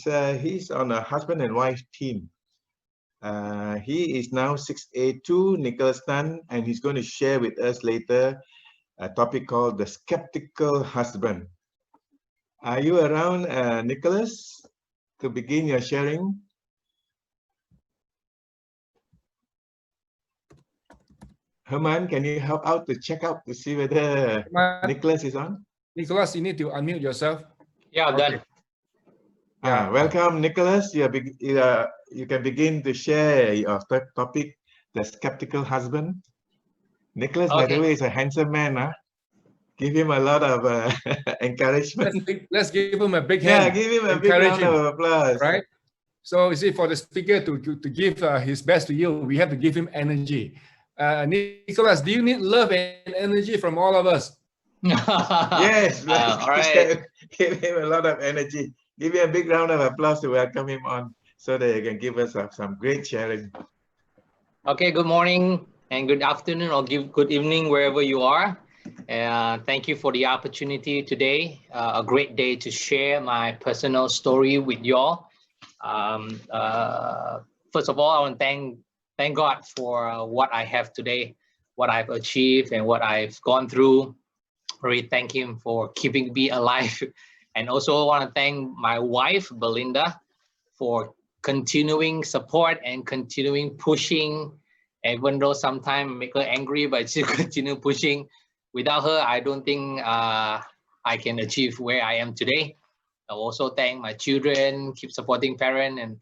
he's on a husband and wife team. He is now 6A2, Nicolas Tan, and he's going to share with us later a topic called the skeptical husband. Are you around, Nicolas, to begin your sharing? Herman, can you help out to check out to see whether Nicolas is on? Nicolas, you need to unmute yourself. Yeah, done. Yeah. Welcome, Nicolas. You can begin to share your topic, the skeptical husband. Nicolas, by the way, is a handsome man. Huh? Give him a lot of encouragement. Let's give him a big hand. Yeah, give him a big round of applause. Right? So you see, for the speaker to give his best to you, we have to give him energy. Nicolas, do you need love and energy from all of us? Yes, all right. Give him a lot of energy. Give him a big round of applause to welcome him on so that he can give us some great sharing. Okay, good morning and good afternoon or good evening wherever you are. Thank you for the opportunity today. A great day to share my personal story with y'all. First of all, I want to thank God for what I have today, what I've achieved and what I've gone through. Really thank him for keeping me alive. And also want to thank my wife, Belinda, for continuing support and continuing pushing, even though sometimes make her angry, but she continue pushing. Without her, I don't think I can achieve where I am today. I also thank my children, keep supporting parent, and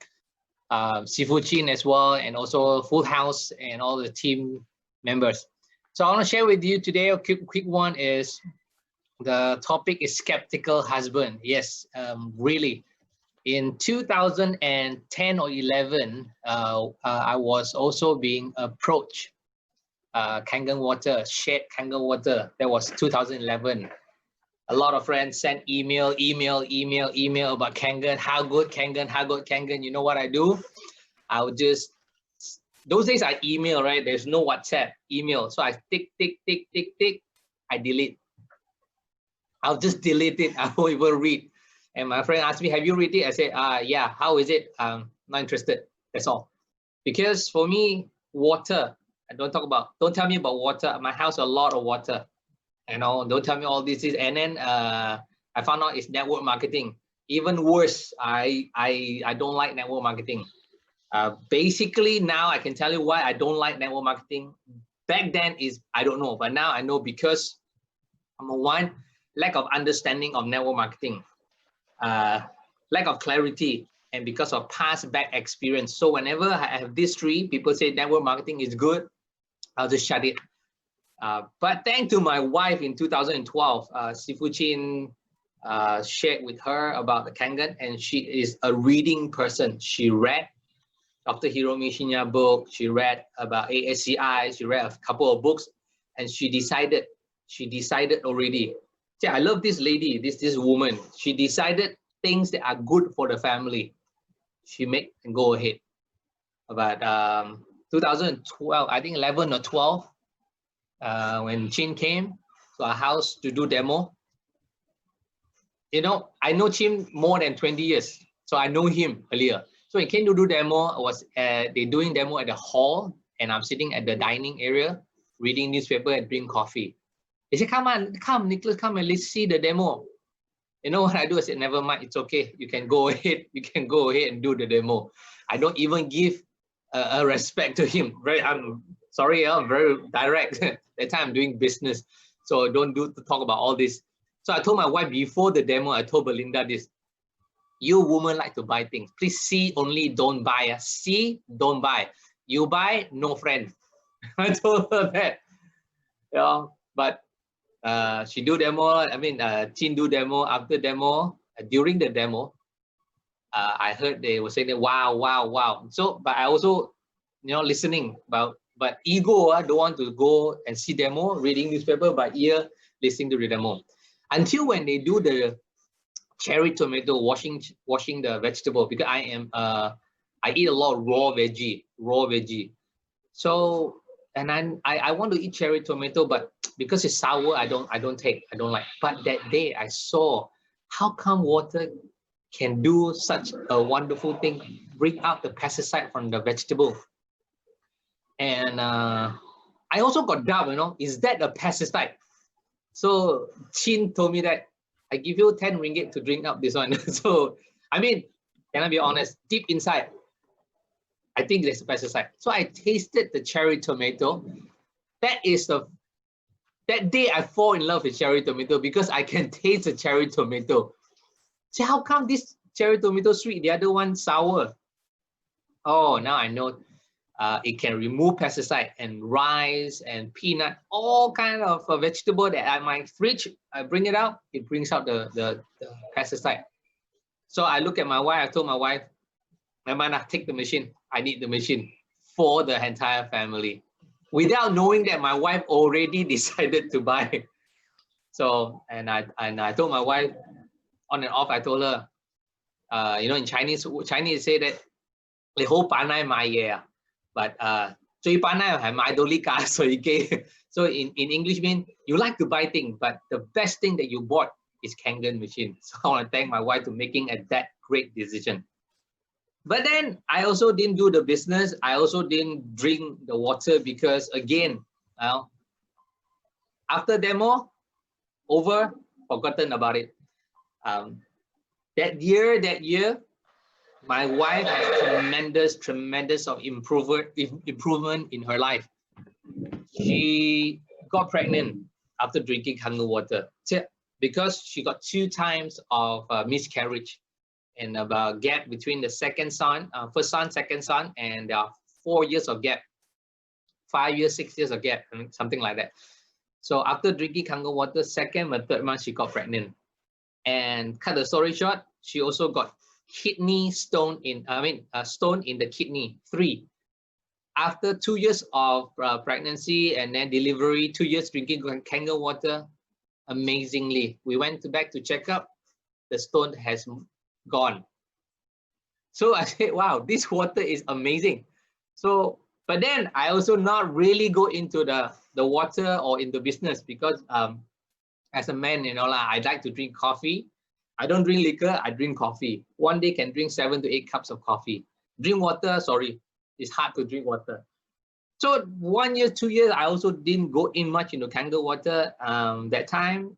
Sifu Chin as well, and also Full House and all the team members. So I want to share with you today, a quick one is, the topic is skeptical husband. Yes, really. In 2010 or 11, I was also being approached. KANGEN water, shared KANGEN water. That was 2011. A lot of friends sent email about KANGEN. How good KANGEN? How good KANGEN? You know what I do? I would just, those days I email, right? There's no WhatsApp, email. So I tick, I delete. I'll just delete it. I won't even read. And my friend asked me, have you read it? I said, yeah, how is it? Not interested. That's all. Because for me, water, don't tell me about water. My house, a lot of water. You know, don't tell me all this is. And then I found out it's network marketing. Even worse, I don't like network marketing. Basically, now I can tell you why I don't like network marketing. Back then is, I don't know. But now I know because, number one, lack of understanding of network marketing, lack of clarity, and because of past bad experience. So whenever I have these three, people say network marketing is good, I'll just shut it. But thanks to my wife in 2012, Sifu Chin shared with her about the KANGEN, and she is a reading person. She read Dr. Hiromi Shinya book, she read about ASCI, she read a couple of books, and she decided already. See, I love this lady, this woman. She decided things that are good for the family. She make and go ahead. About 2012, I think 11 or 12, when Chin came to our house to do demo. You know, I know Chin more than 20 years, so I know him earlier. So he came to do demo. They're doing demo at the hall, and I'm sitting at the dining area, reading newspaper and drinking coffee. He said, come, Nicholas, come and let's see the demo. You know what I do? I said, never mind, it's okay. You can go ahead. You can go ahead and do the demo. I don't even give a respect to him. I'm sorry, I'm very direct. That time I'm doing business, so don't talk about all this. So I told my wife before the demo, I told Belinda this. You women like to buy things. Please see only, don't buy. See, don't buy. You buy, no friend. I told her that. Yeah, but she do demo. I mean, Chin do demo. After demo, during the demo, I heard they were saying that wow. So, but I also, listening about. But ego, I don't want to go and see demo, reading newspaper, but ear listening to the demo. Until when they do the cherry tomato, washing the vegetable, because I eat a lot of raw veggie. So, and I want to eat cherry tomato, but because it's sour, I don't like. But that day I saw how come water can do such a wonderful thing, bring out the pesticide from the vegetable. And I also got doubt, you know, is that a pesticide? So Chin told me that I give you 10 ringgit to drink up this one. So, I mean, can I be honest, deep inside, I think there's a pesticide. So I tasted the cherry tomato. That day I fall in love with cherry tomato because I can taste the cherry tomato. So how come this cherry tomato sweet, the other one sour? Oh, now I know it can remove pesticide and rice and peanut, all kind of vegetable that at my fridge, I bring it out, it brings out the pesticide. So I look at my wife, I told my wife, Mamana, take the machine. I need the machine for the entire family. Without knowing that my wife already decided to buy. So, and I told my wife, on and off, I told her, you know, in Chinese say that, "Le ho panai mai ye," but "Chui panai hai mai doli ka." So in English mean you like to buy things, but the best thing that you bought is KANGEN machine. So I want to thank my wife for making that great decision. But then I also didn't do the business. I also didn't drink the water because again, after demo, over, forgotten about it. That year, my wife has tremendous of improvement in her life. She got pregnant after drinking KANGEN water because she got 2 times of miscarriage. And about gap between the first son, second son, and 4 years of gap, 5 years, 6 years of gap, something like that. So after drinking KANGEN water, second or third month, she got pregnant. And cut the story short, she also got stone in the kidney, 3. After 2 years of pregnancy and then delivery, 2 years drinking KANGEN water, amazingly, we went back to check up, the stone has gone. So I said, wow, this water is amazing. So, but then I also not really go into the water or in the business because as a man, you know, I like to drink coffee. I don't drink liquor, I drink coffee. One day can drink 7 to 8 cups of coffee. Drink water, sorry, it's hard to drink water. So 1 year, 2 years, I also didn't go in much into KANGEN water. That time,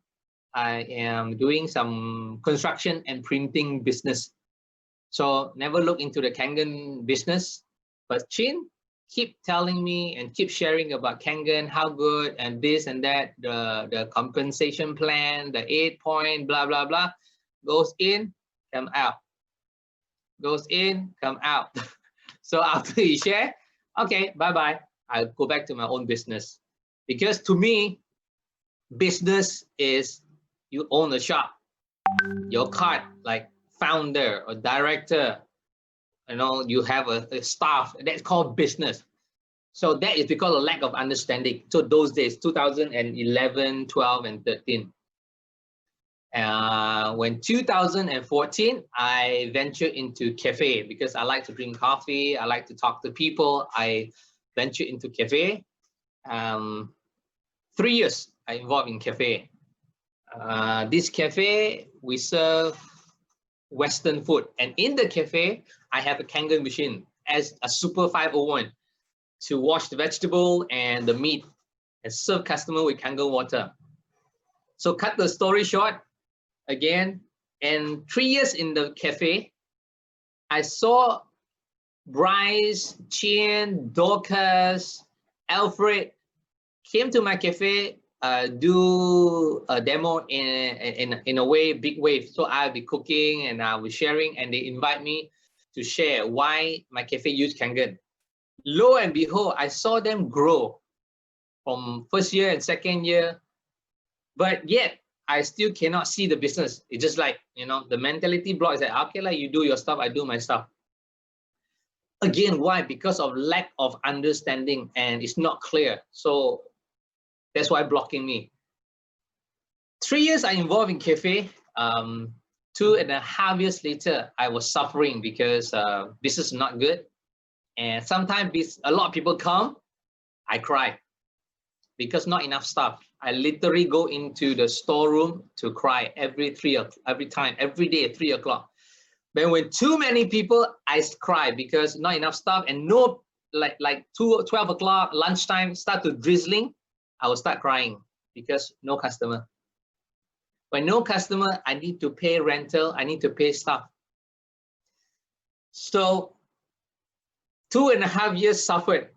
I am doing some construction and printing business. So never look into the KANGEN business, but Chin keep telling me and keep sharing about KANGEN, how good and this and that, the compensation plan, the 8-point, blah, blah, blah, goes in, come out, goes in, come out. So after he share, okay, bye-bye, I'll go back to my own business. Because to me, business is you own a shop, your card, like founder or director, you know, you have a staff, that's called business. So that is because of lack of understanding. So those days, 2011, 12, and 13. When 2014, I ventured into cafe because I like to drink coffee. I like to talk to people. I ventured into cafe. 3 years I involved in cafe. This cafe, we serve Western food. And in the cafe, I have a KANGEN machine as a Super 501 to wash the vegetable and the meat and serve customer with KANGEN water. So cut the story short, again, and 3 years in the cafe, I saw Bryce, Chin, Dorcas, Alfred came to my cafe, do a demo in a way, big wave. So I'll be cooking and I'll be sharing, and they invite me to share why my cafe use KANGEN. Lo and behold, I saw them grow from first year and second year, but yet I still cannot see the business. It's just like, you know, the mentality block is like, okay, like you do your stuff, I do my stuff. Again, why? Because of lack of understanding and it's not clear. So that's why blocking me. 3 years I involved in cafe. 2.5 years later, I was suffering because business is not good. And sometimes a lot of people come, I cry because not enough staff. I literally go into the storeroom to cry every day at 3 o'clock. Then when too many people, I cry because not enough staff and no, like 12 o'clock, lunchtime, start to drizzling, I will start crying because no customer. When no customer, I need to pay rental, I need to pay staff. So 2.5 years suffered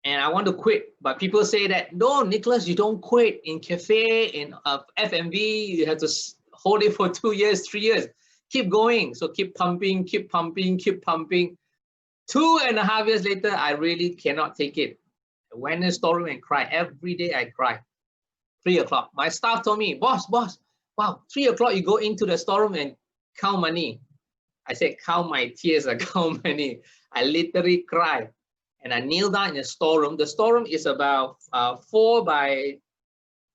and I want to quit, but people say that, no, Nicholas, you don't quit in cafe, in F&B, you have to hold it for 2 years, 3 years, keep going. So keep pumping, keep pumping, keep pumping. 2.5 years later, I really cannot take it. I went in the storeroom and cried. Every day I cry. 3 o'clock. My staff told me, boss, wow, 3 o'clock you go into the storeroom and count money. I said, count my tears, I count money. I literally cry. And I kneel down in the storeroom. The storeroom is about 4 by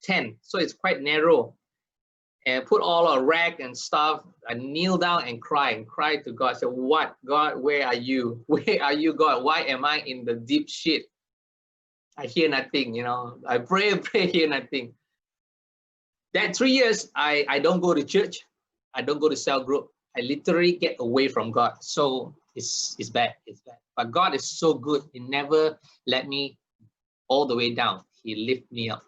10, so it's quite narrow. And put all a rack and stuff. I kneel down and cry to God. I said, what, God, where are you? Where are you, God? Why am I in the deep shit? I hear nothing, you know. I pray, hear nothing. That 3 years, I don't go to church. I don't go to cell group. I literally get away from God. So it's bad, it's bad. But God is so good. He never let me all the way down. He lifted me up.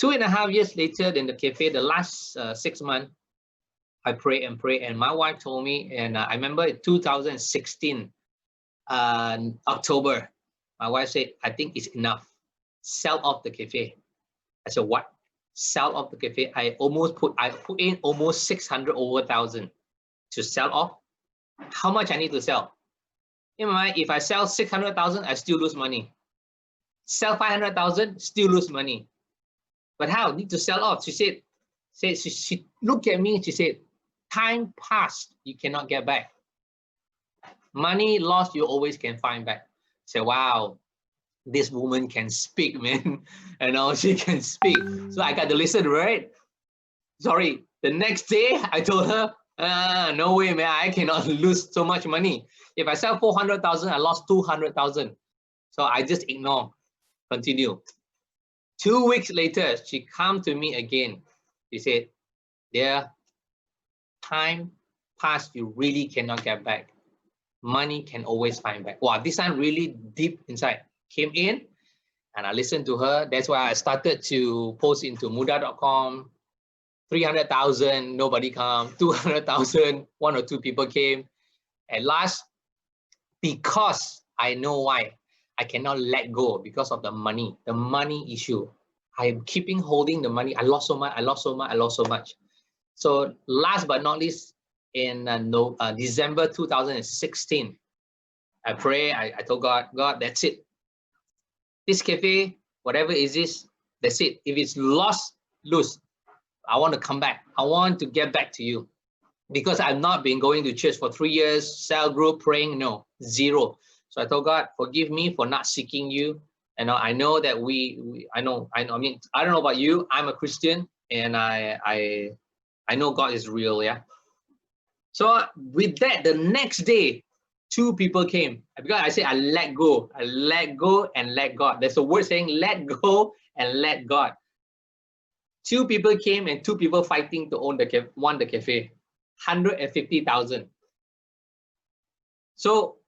2.5 years later in the cafe, the last 6 months, I pray and pray. And my wife told me, and I remember in 2016, October, my wife said, I think it's enough. Sell off the cafe. I said, what? Sell off the cafe. I put in almost 600 over 1,000 to sell off. How much I need to sell? In my mind, if I sell 600,000, I still lose money. Sell 500,000, still lose money. But how? Need to sell off. She said, she looked at me, she said, time passed, you cannot get back. Money lost, you always can find back. I said, wow, this woman can speak, man. You know, she can speak. So I got to listen, right? Sorry, the next day I told her, no way, man, I cannot lose so much money. If I sell 400,000, I lost 200,000. So I just ignore, continue. 2 weeks later, she come to me again. She said, dear, time passed, you really cannot get back. Money can always find back. Wow, this time really deep inside. Came in and I listened to her. That's why I started to post into muda.com. 300,000, nobody come. 200,000, 1 or 2 people came. At last, because I know why, I cannot let go because of the money issue. I'm keeping holding the money. I lost so much, I lost so much, I lost so much. So last but not least, in December 2016, I pray, I told God, God, that's it. This cafe, whatever it is, that's it. If it's lost, lose. I want to come back. I want to get back to you. Because I've not been going to church for 3 years, cell group, praying, no, zero. So I told God, forgive me for not seeking you. And I know that I mean, I don't know about you, I'm a Christian and I know God is real, yeah. So with that, the next day, 2 people came. Because I said, I let go and let God. There's a word saying, let go and let God. 2 people came and 2 people fighting to own the cafe. 150,000. So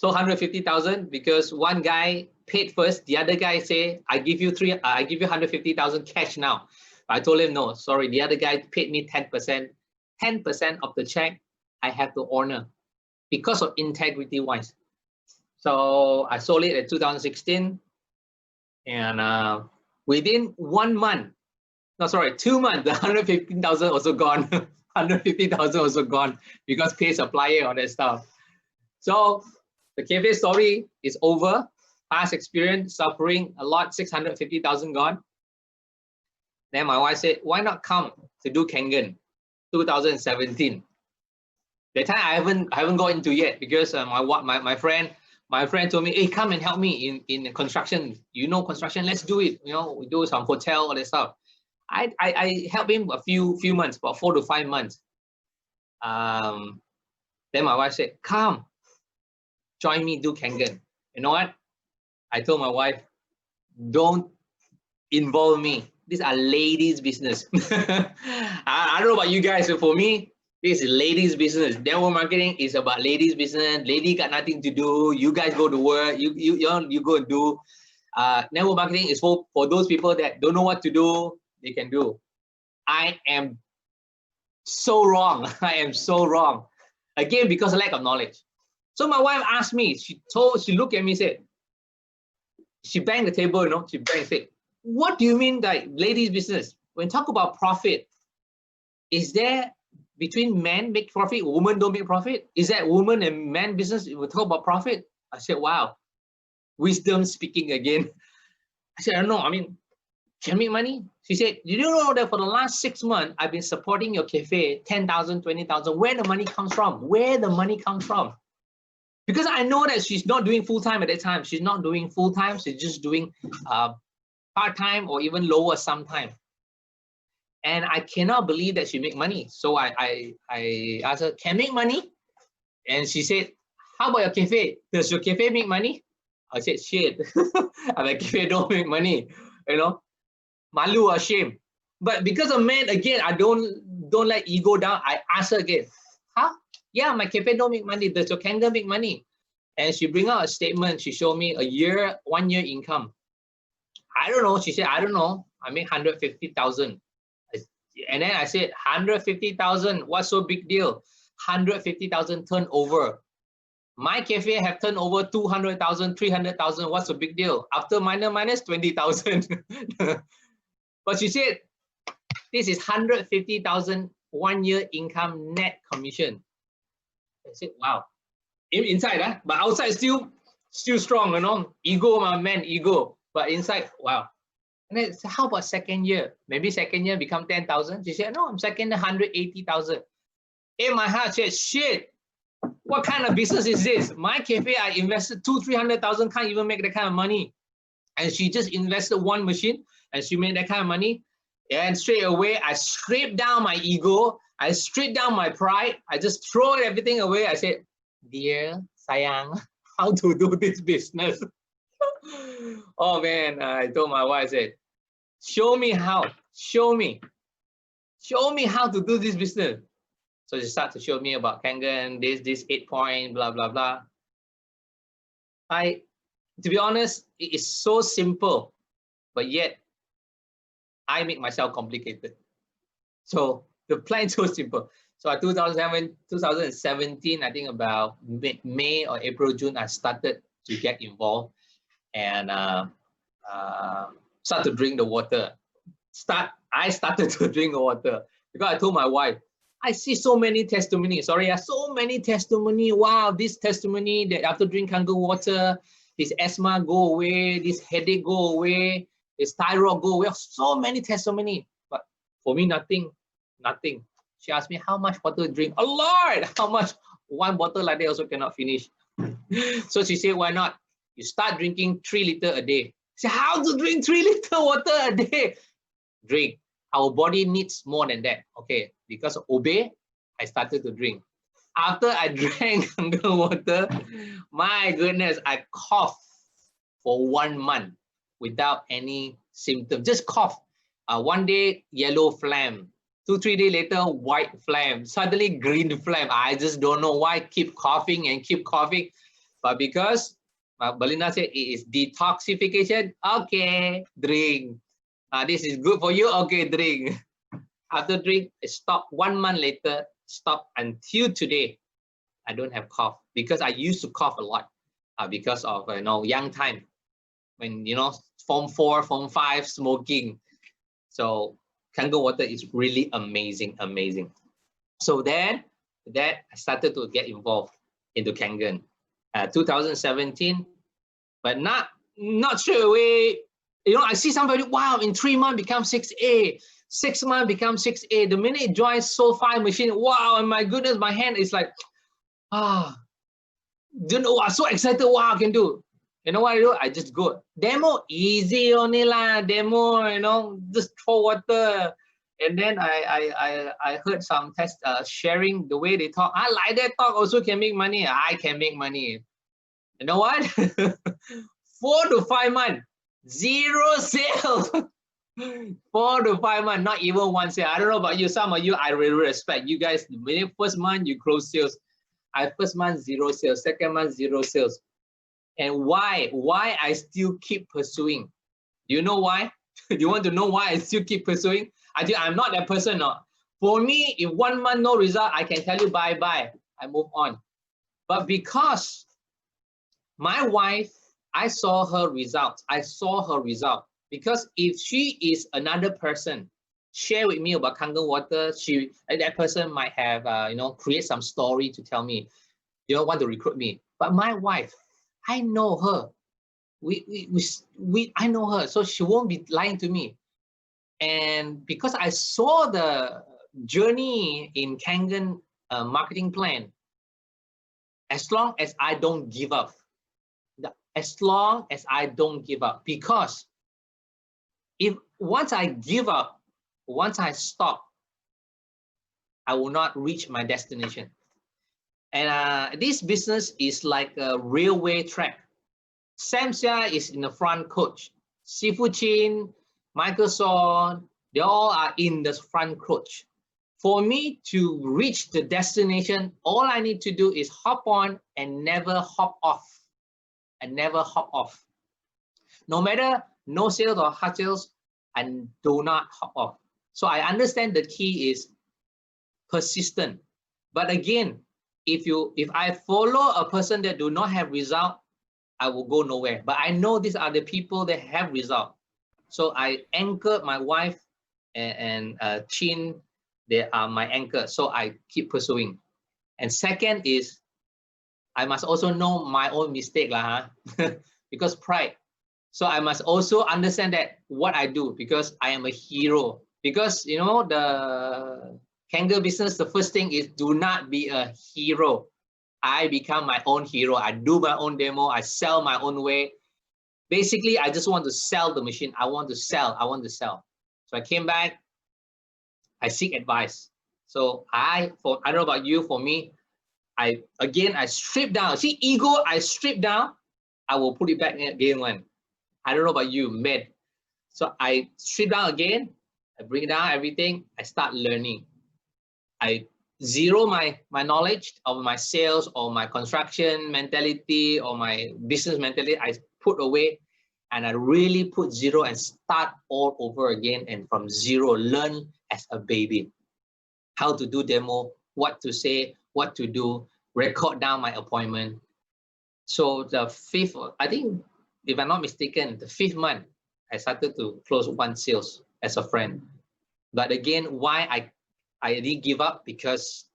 150,000 because one guy paid first. The other guy say, I give you 150,000 cash now. I told him, no, sorry. The other guy paid me 10%. 10% of the check I have to honor because of integrity wise. So I sold it in 2016 and within 1 month, no, sorry, 2 months, the 115,000 also gone. 150,000 also gone because pay supplier, all that stuff. So the cafe story is over. Past experience, suffering a lot, 650,000 gone. Then my wife said, why not come to do KANGEN 2017? That time I haven't got into yet because my friend told me, hey, come and help me in construction. You know construction, let's do it. You know, we do some hotel, all that stuff. I helped him a few months, about 4 to 5 months. Then my wife said, come, join me, do KANGEN. You know what? I told my wife, don't involve me. These are ladies' business. I don't know about you guys, but for me, This is ladies' business. Network marketing is about ladies' business. Lady got nothing to do. You guys go to work. You go and do. Network marketing is for those people that don't know what to do. They can do. I am so wrong. I am so wrong. Again, because of lack of knowledge. So my wife asked me. She looked at me, said, she banged the table. You know, she banged, said, "What do you mean by ladies' business? When talk about profit, is there between men make profit, women don't make profit? Is that woman and man business? We talk about profit." I said, "Wow, wisdom speaking again." I said, "I don't know. I mean, can make money?" She said, "You don't know that for the last 6 months, I've been supporting your cafe, 10,000, 20,000. Where the money comes from? Where the money comes from?" Because I know that she's not doing full-time at that time. She's not doing full-time. She's just doing part-time or even lower sometime. And I cannot believe that she make money. So I asked her, "Can make money?" And she said, "How about your cafe? Does your cafe make money?" I said, "Shit, my cafe don't make money." You know, malu or shame. But because of men, again, I don't let ego down. I asked her again, "Huh? Yeah, my cafe don't make money. Does your KANGEN make money?" And she bring out a statement. She showed me 1 year income. I don't know. She said, "I don't know. I make 150,000. And then I said, 150,000, what's so big deal? 150,000 turnover. My cafe have turned over 200,000, 300,000. What's the big deal? After minus 20,000. But she said, this is 150,000 1 year income net commission. I said, wow. Inside, but outside still strong, you know. Ego, my man, ego. But inside, wow. And then said, how about second year? Maybe second year become 10,000. She said, no, I'm second year 180,000. In my heart, said, shit. What kind of business is this? My cafe, I invested 200,000-300,000, can't even make that kind of money. And she just invested one machine and she made that kind of money. And straight away, I stripped down my ego. I stripped down my pride. I just throw everything away. I said, dear, sayang, how to do this business? Oh man, I told my wife, I said, show me how, show me how to do this business. So she started to show me about KANGEN, this 8 point, blah, blah, blah. To be honest, it is so simple, but yet I make myself complicated. So the plan is so simple. So at 2017, I think about May or April, June, I started to get involved and start to drink the water. I started to drink the water because I told my wife, I see so many testimonies. Sorry, so many testimony. Wow, this testimony that after drinking KANGEN water, his asthma go away, this headache go away, his thyroid go away. So many testimony, but for me, nothing. She asked me how much water to drink. A lot. How much? One bottle like that also cannot finish. So she said, why not? You start drinking 3 liters a day. I said, how to drink 3 liters water a day? Drink. Our body needs more than that. Okay, because obey, I started to drink. After I drank KANGEN water, my goodness, I coughed for 1 month without any symptoms. Just cough. One day, yellow phlegm. 2-3 days later, white phlegm. Suddenly, green phlegm. I just don't know why. Keep coughing and keep coughing. But because Belinda said it is detoxification, okay, drink. This is good for you, okay, drink. After drink, I stopped. 1 month later, stopped until today. I don't have cough because I used to cough a lot because of young time when Form 4, Form 5 smoking. So KANGEN water is really amazing. So then I started to get involved into KANGEN. 2017, but not straight away. I see somebody, wow, in 3 months become 6A, 6 months become 6A. The minute it joins Soul 5 machine, wow, and my goodness, my hand is like, don't know, so excited, wow, I can do. You know what I do? I just go. Demo, easy only lah, demo, just throw water. And then I heard some sharing the way they talk. I like that talk also can make money. I can make money. You know what? 4 to 5 months, 0 sales. 4 to 5 months, not even one sale. I don't know about you. Some of you, I really respect you guys. The first month you close sales. First month 0 sales, second month 0 sales. And why I still keep pursuing? Do you know why? Do you want to know why I still keep pursuing? I'm not that person. No. For me, if 1 month no result, I can tell you bye-bye. I move on. But because my wife, I saw her results. Because if she is another person, share with me about Kangen water, that person might have create some story to tell me, you don't want to recruit me. But my wife, I know her. I know her, so she won't be lying to me. And because I saw the journey in KANGEN marketing plan, as long as I don't give up, because if once I give up, once I stop, I will not reach my destination. And this business is like a railway track. Sam Sia is in the front coach. Sifu Chin, Michael Son, they all are in the front coach. For me to reach the destination, all I need to do is hop on and never hop off. No matter no sales or hard sales, I do not hop off. So I understand the key is persistent. But again, if I follow a person that do not have result, I will go nowhere. But I know these are the people that have result. So I anchored my wife and Chin, they are my anchor. So I keep pursuing. And second is, I must also know my own mistake, because pride. So I must also understand that what I do, because I am a hero. Because the KANGEN business, the first thing is do not be a hero. I become my own hero. I do my own demo. I sell my own way. Basically, I just want to sell the machine. I want to sell. So I came back. I seek advice. So I don't know about you. For me, I strip down. See, ego, I strip down. I will put it back again when. I don't know about you, man. So I strip down again. I bring down everything. I start learning. I zero my knowledge of my sales or my construction mentality or my business mentality. I put away and I really put zero and start all over again. And from zero, learn as a baby. How to do demo, what to say, what to do, record down my appointment. So the fifth, I think, if I'm not mistaken, the 5th month, I started to close 1 sales as a friend. But again, why I didn't give up? Because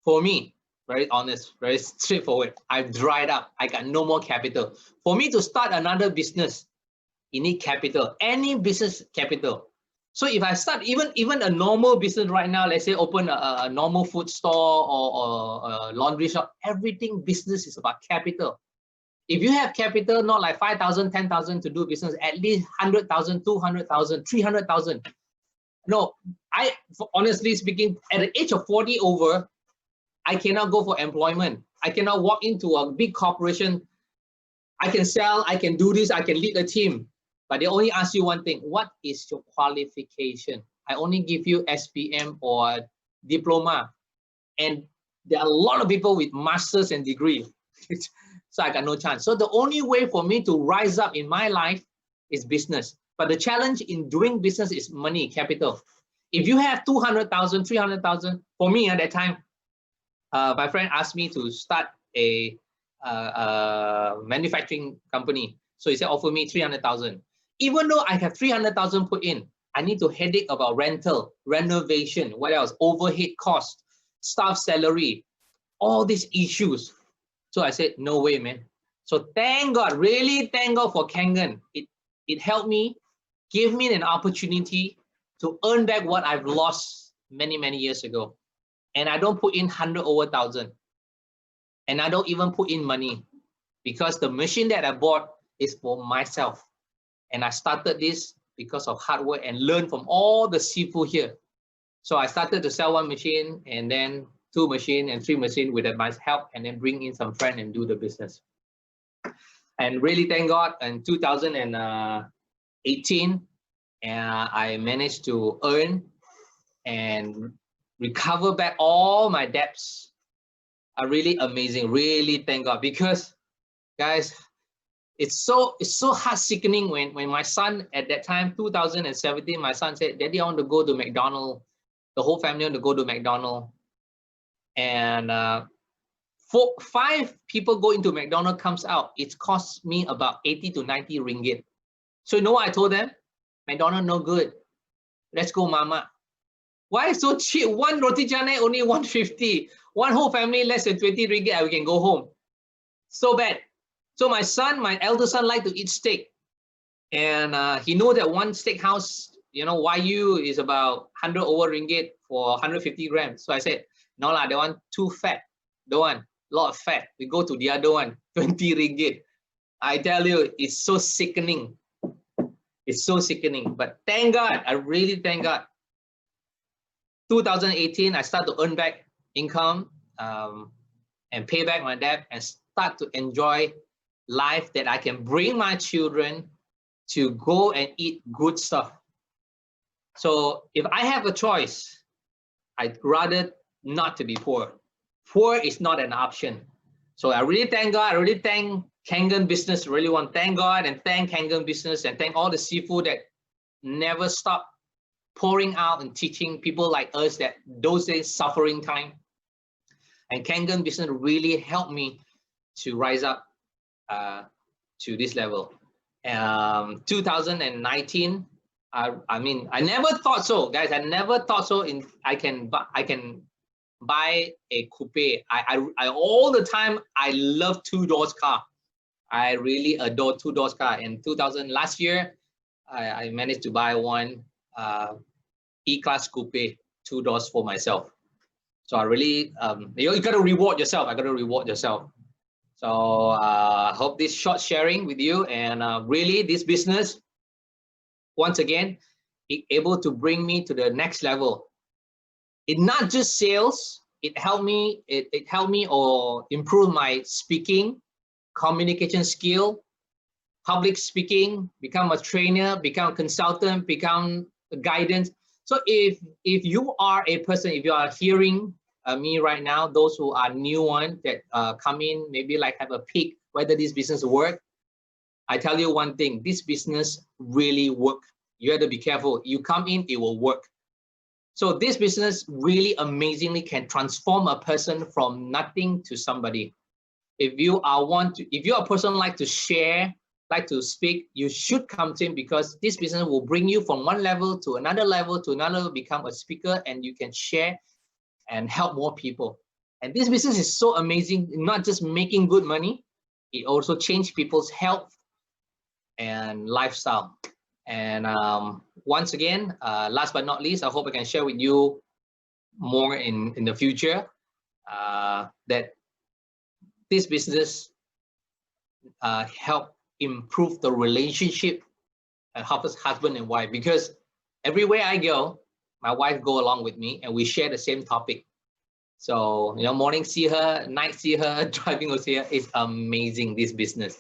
for me, very honest, very straightforward, I've dried up. I got no more capital. For me to start another business, you need capital, any business capital. So if I start even a normal business right now, let's say open a normal food store or a laundry shop, everything business is about capital. If you have capital, not like 5,000, 10,000 to do business, at least 100,000, 200,000, 300,000. No, honestly speaking, at the age of 40 over, I cannot go for employment. I cannot walk into a big corporation. I can sell, I can do this, I can lead a team. But they only ask you one thing: what is your qualification? I only give you SPM or diploma. And there are a lot of people with masters and degree. So I got no chance. So the only way for me to rise up in my life is business. But the challenge in doing business is money, capital. If you have 200,000, 300,000, for me at that time, my friend asked me to start a manufacturing company. So he said, offer me 300,000. Even though I have 300,000 put in, I need to headache about rental, renovation, what else, overhead cost, staff salary, all these issues. So I said, no way, man. So thank God, really thank God for KANGEN. It helped me, gave me an opportunity to earn back what I've lost many, many years ago. And I don't put in 100 over 1,000. And I don't even put in money because the machine that I bought is for myself. And I started this because of hard work and learn from all the seafood here. So I started to sell 1 machine and then 2 machines and 3 machines with my help, and then bring in some friends and do the business. And really thank God in 2018, and I managed to earn and recover back all my debts. Are really amazing. Really thank God, because guys, it's so heart sickening when my son at that time, 2017, my son said, "Daddy, I want to go to McDonald's." The whole family want to go to McDonald's, and 5 people go into McDonald's, comes out, it costs me about 80 to 90 ringgit. So you know what I told them? McDonald's no good. Let's go Mama. Why so cheap? One roti canai only 150. One whole family less than 20 ringgit, we can go home. So bad. So my son, my elder son, like to eat steak, and he know that one steakhouse, you know, YU is about 100 over ringgit for 150 grams. So I said, no lah, that one too fat. The one, lot of fat. We go to the other one, 20 ringgit. I tell you, it's so sickening. It's so sickening. But thank God, I really thank God. 2018, I start to earn back income and pay back my debt and start to enjoy life, that I can bring my children to go and eat good stuff. So if I have a choice, I'd rather not to be poor. Poor is not an option. So I really thank God. I really thank KANGEN business. Really want to thank God and thank KANGEN business and thank all the seafood that never stop pouring out and teaching people like us that those days suffering time. And KANGEN business really helped me to rise up to this level. 2019, I mean, I never thought so, guys. I never thought so. I can buy a coupe. I all the time I love 2-door car. I really adore 2-door car. In last year, I managed to buy one E-Class coupe, 2 doors for myself. So I really you got to reward yourself. I got to reward yourself. So I hope this short sharing with you, and really this business, once again, it able to bring me to the next level. It not just sales, it helped me or improve my speaking, communication skill, public speaking, become a trainer, become a consultant, become a guidance. So if you are a person, if you are hearing me right now, those who are new one that come in, maybe like have a peek whether this business work, I tell you one thing, this business really work. You have to be careful. You come in, it will work. So this business really amazingly can transform a person from nothing to somebody. If you are a person like to share, like to speak, you should come to him, because this business will bring you from one level to another, become a speaker, and you can share and help more people. And this business is so amazing, not just making good money, it also changes people's health and lifestyle. And once again, last but not least, I hope I can share with you more in the future that this business help improve the relationship and husband and wife, because everywhere I go, my wife go along with me and we share the same topic. So, you know, morning see her, night see her, driving or see her. It's amazing, this business.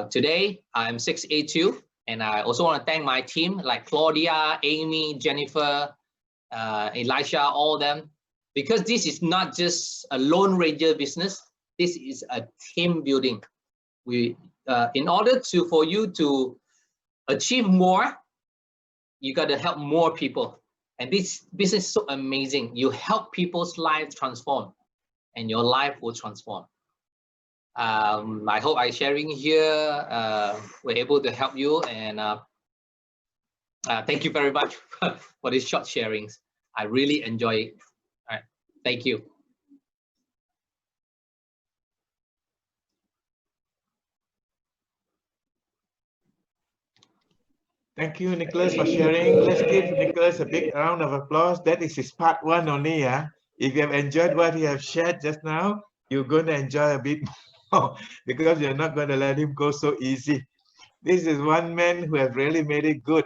Today, I'm 682, and I also want to thank my team like Claudia, Amy, Jennifer, Elisha, all of them, because this is not just a Lone Ranger business. This is a team building. We, in order for you to achieve more, you got to help more people. And this business is so amazing. You help people's lives transform, and your life will transform. I hope I sharing here we're able to help you, and thank you very much for these short sharings. I really enjoy it. All right, thank you. Thank you, Nicholas, for sharing. Let's give Nicholas a big round of applause. That is his part one only. If you have enjoyed what he has shared just now, you're going to enjoy a bit more, because you're not going to let him go so easy. This is one man who has really made it good.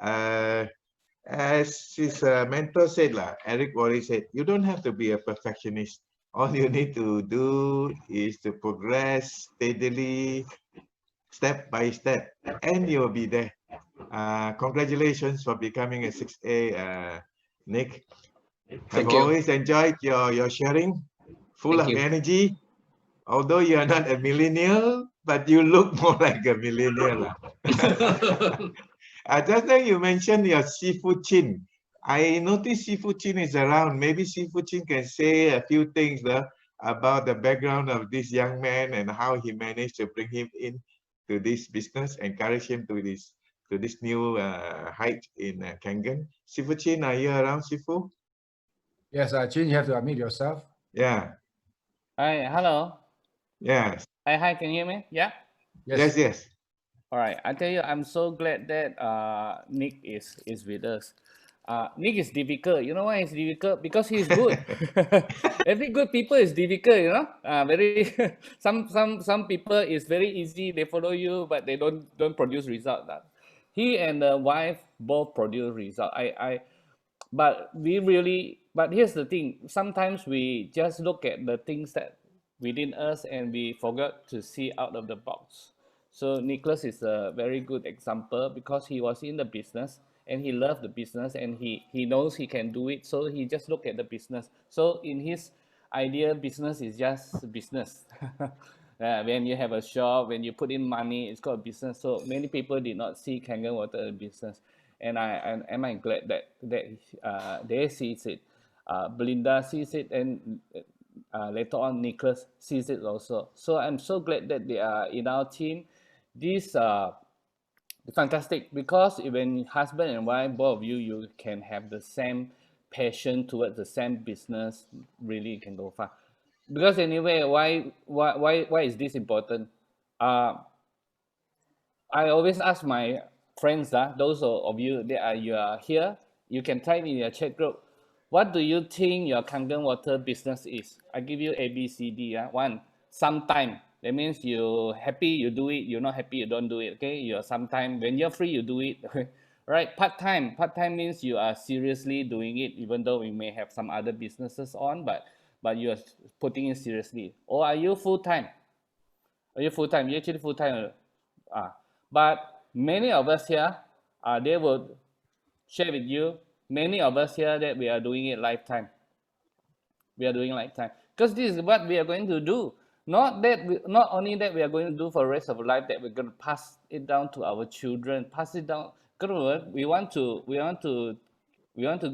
As his mentor said, Eric Worre said, you don't have to be a perfectionist. All you need to do is to progress steadily, step by step, and you'll be there. Congratulations for becoming a 6A, Nick. Have Thank you. always enjoyed your sharing, full Thank of you. energy. Although you are not a millennial, but you look more like a millennial. Just now you mentioned your seafood chin. I noticed seafood chin is around. Maybe seafood chin can say a few things about the background of this young man and how he managed to bring him in to this business, encourage him to this new height in KANGEN. Seafood chin, are you around, Sifu? Yes, Chin, you have to unmute yourself. Yeah. Hi, hello. Yes. Hi, can you hear me? Yeah. Yes. Yes. All right. I tell you, I'm so glad that Nick is with us. Nick is difficult. You know why he's difficult? Because he's good. Every good people is difficult. You know, very some people is very easy. They follow you, but they don't produce result. He and the wife both produce result. But here's the thing. Sometimes we just look at the things that within us and we forgot to see out of the box. So Nicholas is a very good example because he was in the business and he loved the business and he knows he can do it. So he just look at the business. So in his idea, business is just business. When you have a shop, when you put in money, it's called business. So many people did not see Kangen Water as a business. And I'm glad that they sees it. Belinda sees it, and later on Nicholas sees it also. So I'm so glad that they are in our team. This fantastic because when husband and wife, both of you can have the same passion towards the same business. Really can go far. Because anyway, why is this important? I always ask my friends, those of you that you are here, you can type in your chat group. What do you think your Kangen water business is? I give you A, B, C, D. One, sometime. That means you happy, you do it. You're not happy, you don't do it. Okay, you're sometime. When you're free, you do it. Right? Part-time. Part-time means you are seriously doing it, even though we may have some other businesses on, but you are putting it seriously. Or are you full-time? Are you full-time? You're actually full-time. But many of us here, they will share with you, many of us here that we are doing it lifetime. We are doing lifetime. Because this is what we are going to do. Not only that we are going to do for the rest of life, that we're going to pass it down to our children, pass it down. We want to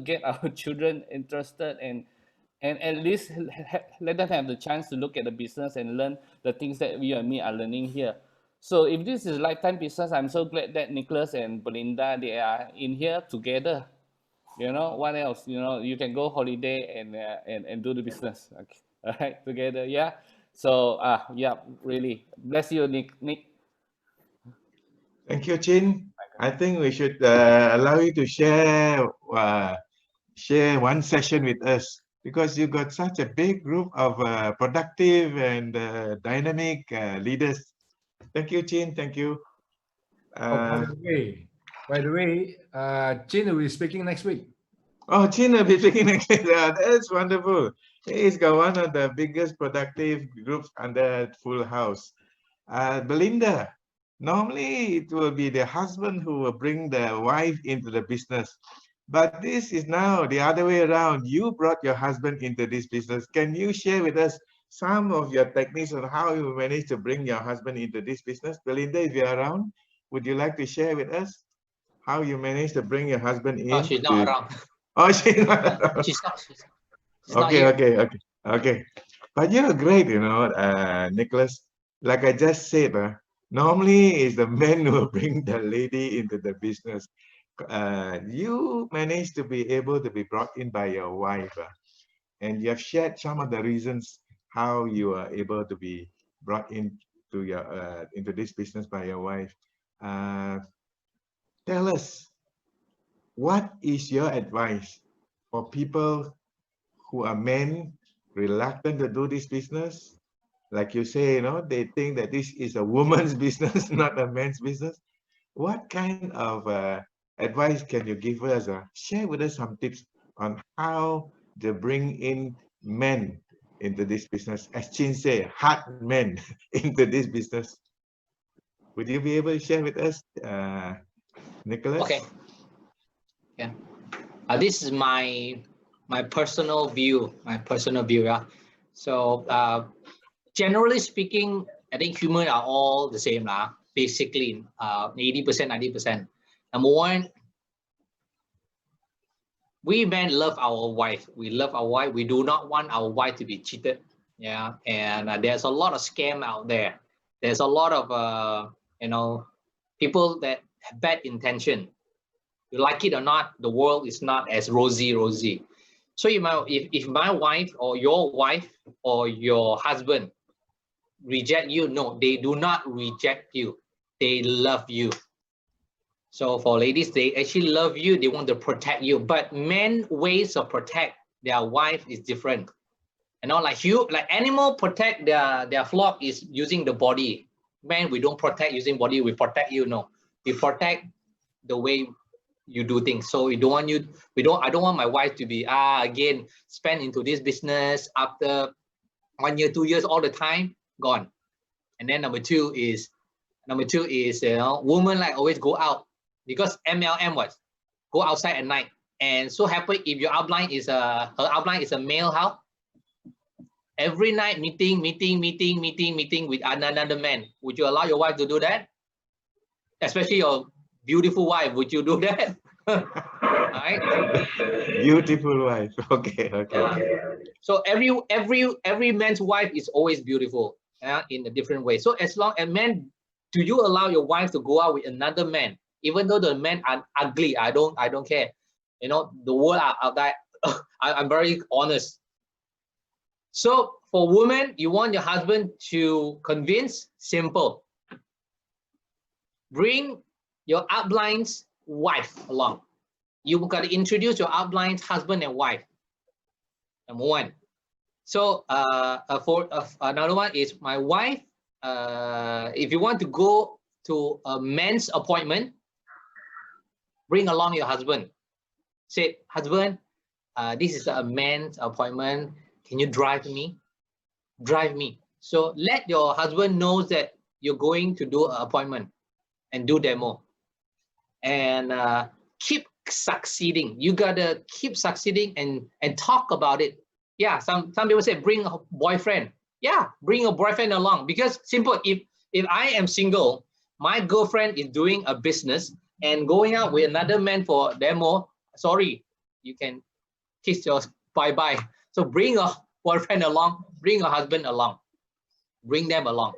get our children interested and at least let them have the chance to look at the business and learn the things that you and me are learning here. So if this is lifetime business, I'm so glad that Nicholas and Belinda, they are in here together. You know, what else? You know, you can go holiday and do the business. Okay. All right, together. Yeah. So yeah, really. Bless you, Nick. Thank you, Chin. I think we should allow you to share one session with us because you got such a big group of productive and dynamic leaders. Thank you, Chin. Thank you. By the way, Chin will be speaking next week. Oh, Chin will be speaking next week. That's wonderful. He's got one of the biggest productive groups under Full House. Belinda, normally it will be the husband who will bring the wife into the business. But this is now the other way around. You brought your husband into this business. Can you share with us some of your techniques on how you managed to bring your husband into this business? Belinda, if you're around, would you like to share with us how you managed to bring your husband in? Oh, she's not around. Oh, she's not around. She's not Okay, here. okay. But you're great, Nicholas. Like I just said, normally it's the men who bring the lady into the business. You managed to be able to be brought in by your wife, and you have shared some of the reasons how you are able to be brought into this business by your wife. Tell us, what is your advice for people who are men reluctant to do this business? Like you say, they think that this is a woman's business, not a man's business. What kind of advice can you give us? Share with us some tips on how to bring in men into this business. As Chin say, hard men into this business. Would you be able to share with us? Nicolas? Okay. Yeah. This is my personal view. Yeah. So generally speaking, I think humans are all the same lah. Basically, 80%, 90%. Number one, we men love our wife. We love our wife. We do not want our wife to be cheated. Yeah, and there's a lot of scam out there. There's a lot of people that have bad intention. You like it or not, the world is not as rosy. So if my wife or your wife or your husband reject you, no, they do not reject you. They love you. So for ladies, they actually love you. They want to protect you. But men ways of protect their wife is different. Like animal protect their flock is using the body. Men, we don't protect using body. We protect you. No, we protect the way you do things. So we don't want you. I don't want my wife to be again spend into this business after 1 year, 2 years, all the time gone. And then number two is women like always go out because MLM was go outside at night. And so happy if your upline is her upline is a male, how? Every night meeting with another man. Would you allow your wife to do that? Especially your beautiful wife. Would you do that? Right? Beautiful wife. Okay. So every man's wife is always beautiful in a different way. So as long as men, do you allow your wife to go out with another man, even though the men are ugly? I don't care. The world out there. I'm very honest. So for women, you want your husband to convince, simple. Bring your upline's wife along. You've got to introduce your upline's husband and wife. Number one. So for another one is my wife. If you want to go to a men's appointment, bring along your husband. Say, husband, this is a men's appointment. Can you drive me? Drive me. So let your husband know that you're going to do an appointment and do demo. And keep succeeding. You gotta keep succeeding and talk about it. Yeah, some people say bring a boyfriend. Yeah, bring a boyfriend along, because simple. If I am single, my girlfriend is doing a business and going out with another man for demo, sorry, you can kiss your bye-bye. So bring a boyfriend along, bring a husband along, bring them along,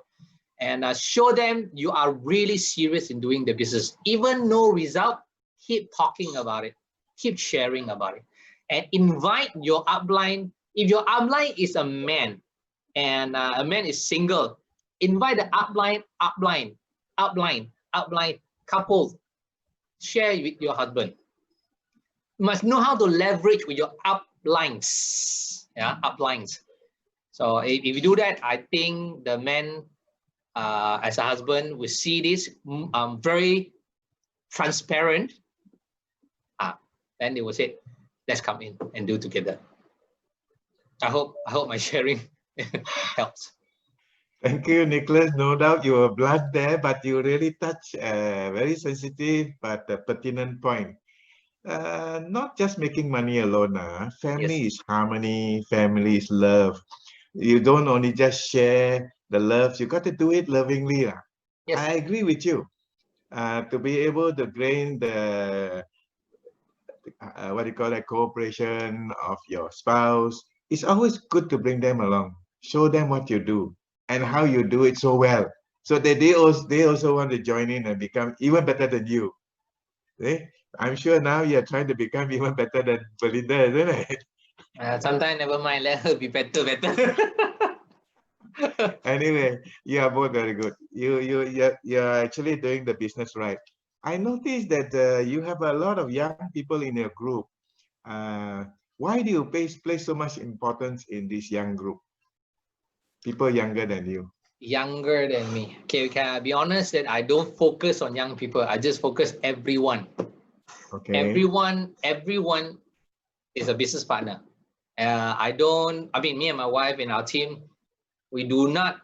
and show them you are really serious in doing the business. Even no result, keep talking about it, keep sharing about it, and invite your upline. If your upline is a man and a man is single, invite the upline couple, share with your husband. You must know how to leverage with your uplines. Yeah, uplines. So if you do that, I think the man as a husband will see this very transparent. Then they will say, let's come in and do together. I hope my sharing helps. Thank you, Nicolas. No doubt you were blunt there, but you really touch a very sensitive but pertinent point. Not just making money alone. Family is harmony, family is love. You don't only just share the love, you got to do it lovingly. Yes. I agree with you. To be able to gain the what do you call that, cooperation of your spouse, it's always good to bring them along, show them what you do and how you do it so well, so that they also want to join in and become even better than you. See? I'm sure now you're trying to become even better than Belinda, isn't it? Sometimes never mind, let her be better. Anyway, you are both very good. You're actually doing the business right. I noticed that you have a lot of young people in your group. Why do you place so much importance in this young group? People younger than you. Younger than me. Okay, can I be honest that I don't focus on young people. I just focus everyone. Okay. Everyone is a business partner. Me and my wife and our team, we do not,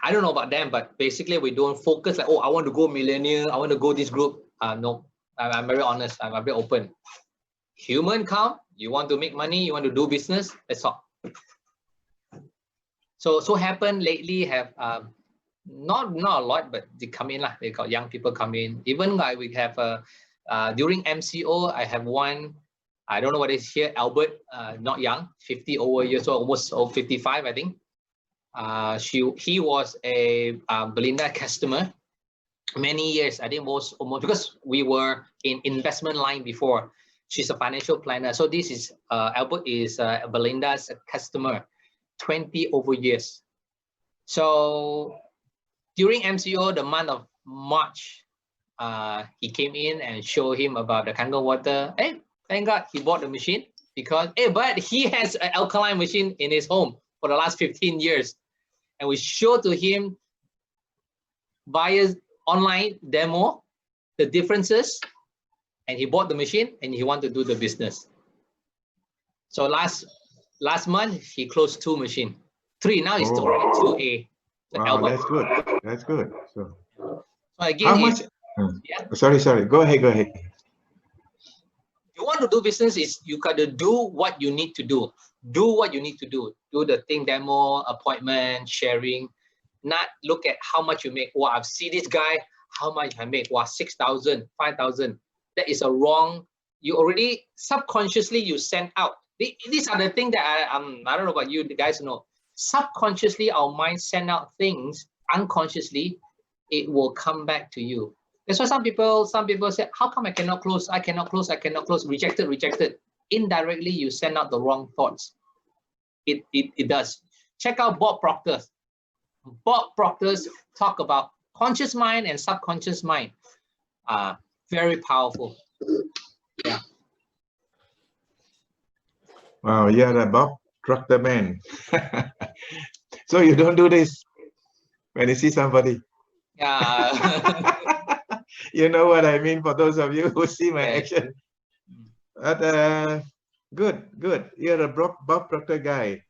I don't know about them, but basically we don't focus like, oh, I want to go millennial, I want to go this group. No, I'm very honest. I'm a bit open. Human come, you want to make money, you want to do business, that's all. So happen lately have not a lot, but they come in lah. They got young people come in. Even like we have during MCO, I have one. I don't know what is here. Albert, not young, 50 over years old, almost 55, I think. He was a Belinda customer many years. I think almost because we were in investment line before. She's a financial planner. So this is Albert is Belinda's customer, 20 over years. So during MCO, the month of March, he came in and showed him about the Kangen water. Hey, thank God he bought the machine because, but he has an alkaline machine in his home for the last 15 years. And we showed to him via online demo, the differences, and he bought the machine and he wanted to do the business. So last month, he closed 2 machines. 3, now he's already 2A. Wow, that's good. That's good. So again, how much? Yeah. Sorry. Go ahead. You want to do business is you got to do what you need to do. Do what you need to do. Do the thing, demo, appointment, sharing. Not look at how much you make. Wow, I've seen this guy, how much I make. Wow, 6,000, 5,000. That is a wrong. You already subconsciously you send out. These are the things that I don't know about you guys know. Subconsciously, our mind send out things unconsciously. It will come back to you. That's why some people say, how come I cannot close? I cannot close. Rejected. Indirectly, you send out the wrong thoughts. It does. Check out Bob Proctor's. Bob Proctor's talk about conscious mind and subconscious mind. Very powerful. Yeah. Wow, you're a Bob Proctor man. So you don't do this when you see somebody. Yeah. You know what I mean, for those of you who see my action. But good. You're a Bob Proctor guy.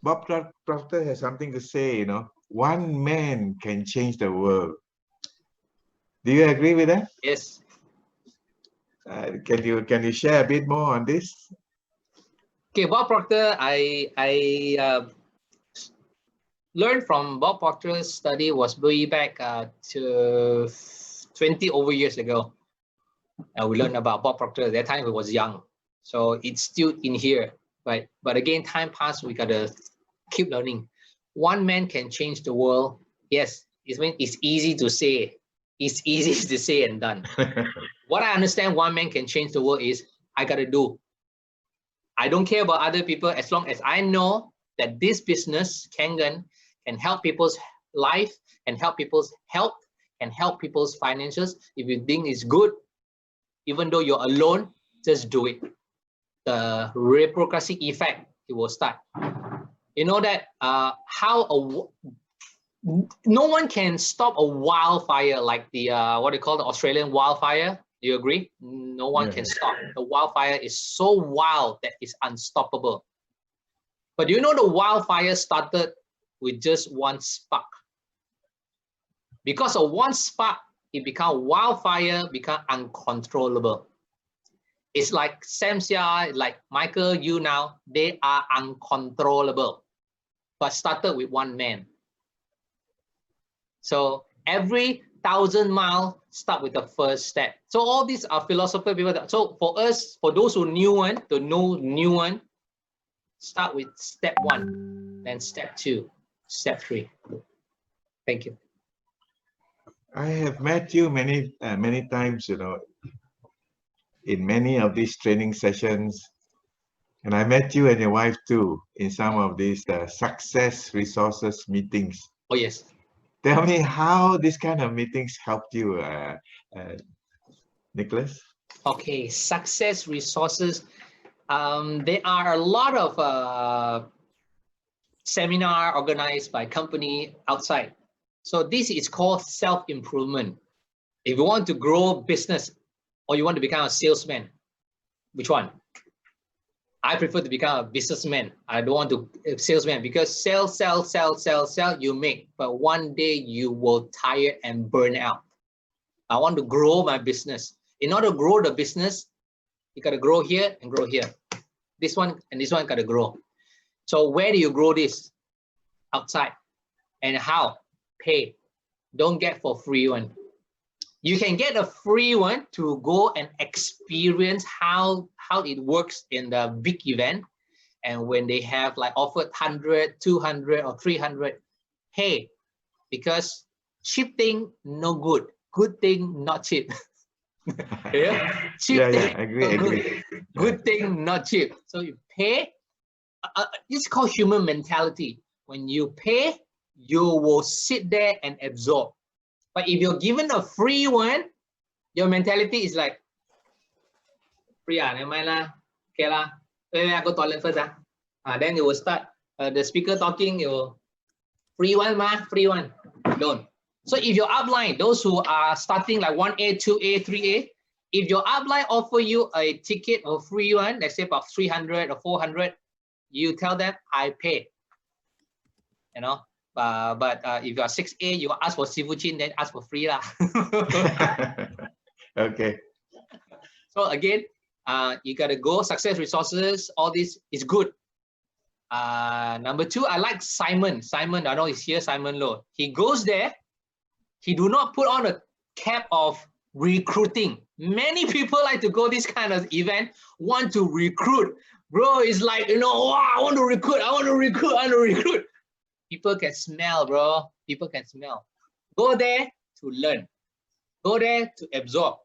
Bob Proctor has something to say, you know. One man can change the world. Do you agree with that? Yes. Can you share a bit more on this? Okay, Bob Proctor, I learned from Bob Proctor's study was way back to 20 over years ago. We learned about Bob Proctor. At that time, he was young. So it's still in here. But again, time passed, we got to keep learning. One man can change the world. Yes, it's easy to say. It's easy to say and done. What I understand one man can change the world is I got to do. I don't care about other people as long as I know that this business, KANGEN, can help people's life and help people's health and help people's finances. If you think it's good, even though you're alone, just do it. The reciprocal effect, it will start. You know that no one can stop a wildfire like the what they call the Australian wildfire. Do you agree? No one can stop. The wildfire is so wild that it's unstoppable. But you know the wildfire started with just one spark. Because of one spark, it became wildfire, become uncontrollable. It's like Sam Sia, like Michael, you now, they are uncontrollable, but started with one man. So every 1,000 miles start with the first step. So all these are philosophical people. So for us, for those who know new one, start with step 1, then step 2, step 3. Thank you. I have met you many times, you know, in many of these training sessions, and I met you and your wife too in some of these success resources meetings. Oh yes. Tell me how this kind of meetings helped you, Nicholas. Okay, success resources. There are a lot of seminar organized by company outside. So this is called self-improvement. If you want to grow business or you want to become a salesman, which one? I prefer to become a businessman. I don't want to salesman because sell, you make. But one day you will tire and burn out. I want to grow my business. In order to grow the business, you got to grow here and grow here. This one and this one got to grow. So where do you grow this? Outside. And how? Pay. Don't get for free one. You can get a free one to go and experience how it works in the big event. And when they have like offered 100, 200 or 300, hey, because cheap thing, no good. Good thing, not cheap. Yeah, cheap thing, agree. Good thing, not cheap. So you pay. It's called human mentality. When you pay, you will sit there and absorb. But if you're given a free one, your mentality is like, free never mind lah. Okay lah. Wait, I go toilet first then you will start the speaker talking. You free one free one. Don't. So if your upline, those who are starting like 1A, 2A, 3A, if your upline offer you a ticket or free one, let's say about 300 or 400, you tell them I pay. You know. But if you are 6A, you ask for Sifu Chin, then ask for free lah. Okay. So again, you gotta go. Success resources, all this is good. Number 2, I like Simon. Simon, I know he's here. Simon Low. He goes there. He do not put on a cap of recruiting. Many people like to go this kind of event, want to recruit. Bro, it's like, you know, wow, I want to recruit. I want to recruit. I want to recruit. People can smell, bro. People can smell. Go there to learn. Go there to absorb.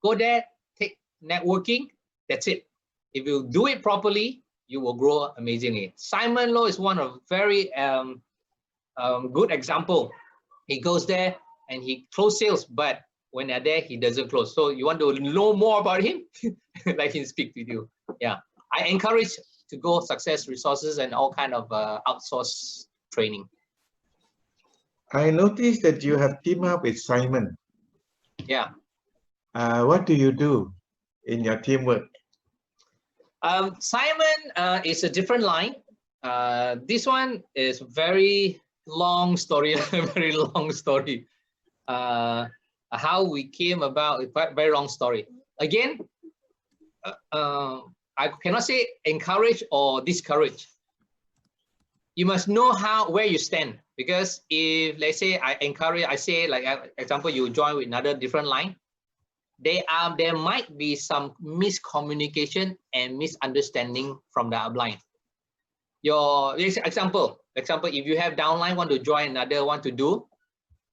Go there, take networking. That's it. If you do it properly, you will grow amazingly. Simon Low is one of very good example. He goes there and he close sales, but when they're there, he doesn't close. So you want to know more about him? Let him speak with you. Yeah, I encourage to go Success Resources and all kind of outsource training. I noticed that you have teamed up with Simon. Yeah. What do you do in your teamwork? Simon is a different line. This one is very long story, very long story. How we came about, very long story. Again, I cannot say encourage or discourage. You must know where you stand, because if let's say I encourage, I say like example, you join with another different line, there might be some miscommunication and misunderstanding from the upline. Your example, if you have downline want to join another want to do,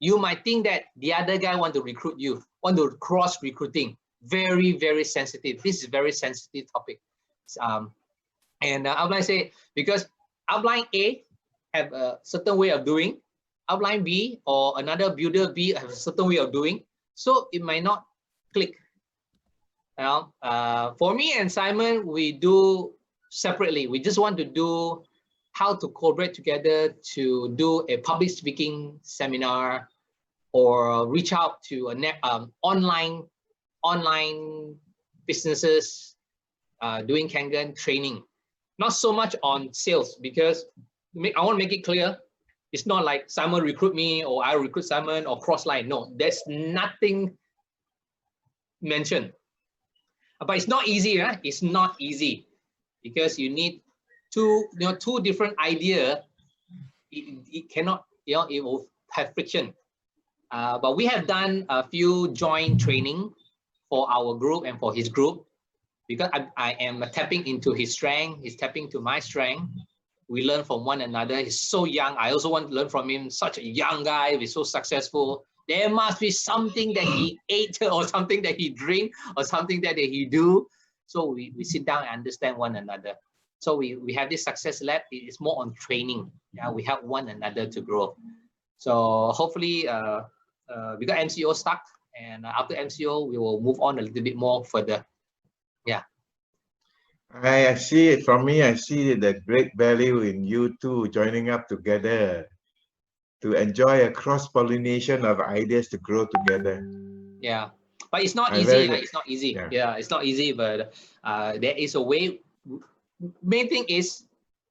you might think that the other guy want to recruit you, want to cross recruiting. Very, very sensitive. This is very sensitive topic. And upline say, because upline A have a certain way of doing, upline B or another builder B have a certain way of doing, so it might not click. Now, for me and Simon, we do separately. We just want to do how to collaborate together to do a public speaking seminar or reach out to a online businesses doing KANGEN training. Not so much on sales, because I want to make it clear, it's not like Simon recruit me or I recruit Simon or cross line. No, there's nothing mentioned. But it's not easy, right? It's not easy, because you need two different ideas. It cannot, it will have friction. But we have done a few joint training for our group and for his group, because I am tapping into his strength, he's tapping to my strength. We learn from one another. He's so young. I also want to learn from him. Such a young guy, he's so successful. There must be something that he ate or something that he drink or something that he do. So we sit down and understand one another. So we have this success lab. It's more on training. Yeah, we help one another to grow. So hopefully we got MCO stuck, and after MCO we will move on a little bit more further. Yeah. I see it from me. I see the great value in you two joining up together to enjoy a cross-pollination of ideas to grow together. Yeah, but it's not easy. It's not easy. Yeah, it's not easy, but there is a way. Main thing is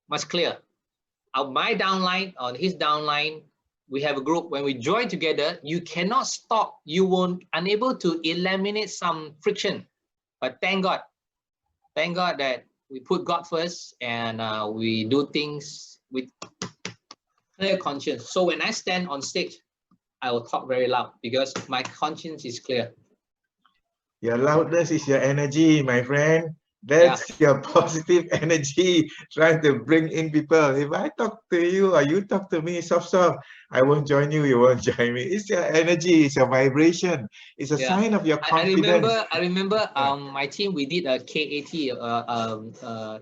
much clear. My downline on his downline we have a group. When we join together, you cannot stop. You won't unable to eliminate some friction. But thank God that we put God first, and we do things with clear conscience. So when I stand on stage, I will talk very loud because my conscience is clear. Your loudness is your energy, my friend. That's your positive energy trying to bring in people. If I talk to you or you talk to me soft, I won't join you, you won't join me. It's your energy, it's your vibration. It's a sign of your confidence. I remember my team, we did a KAT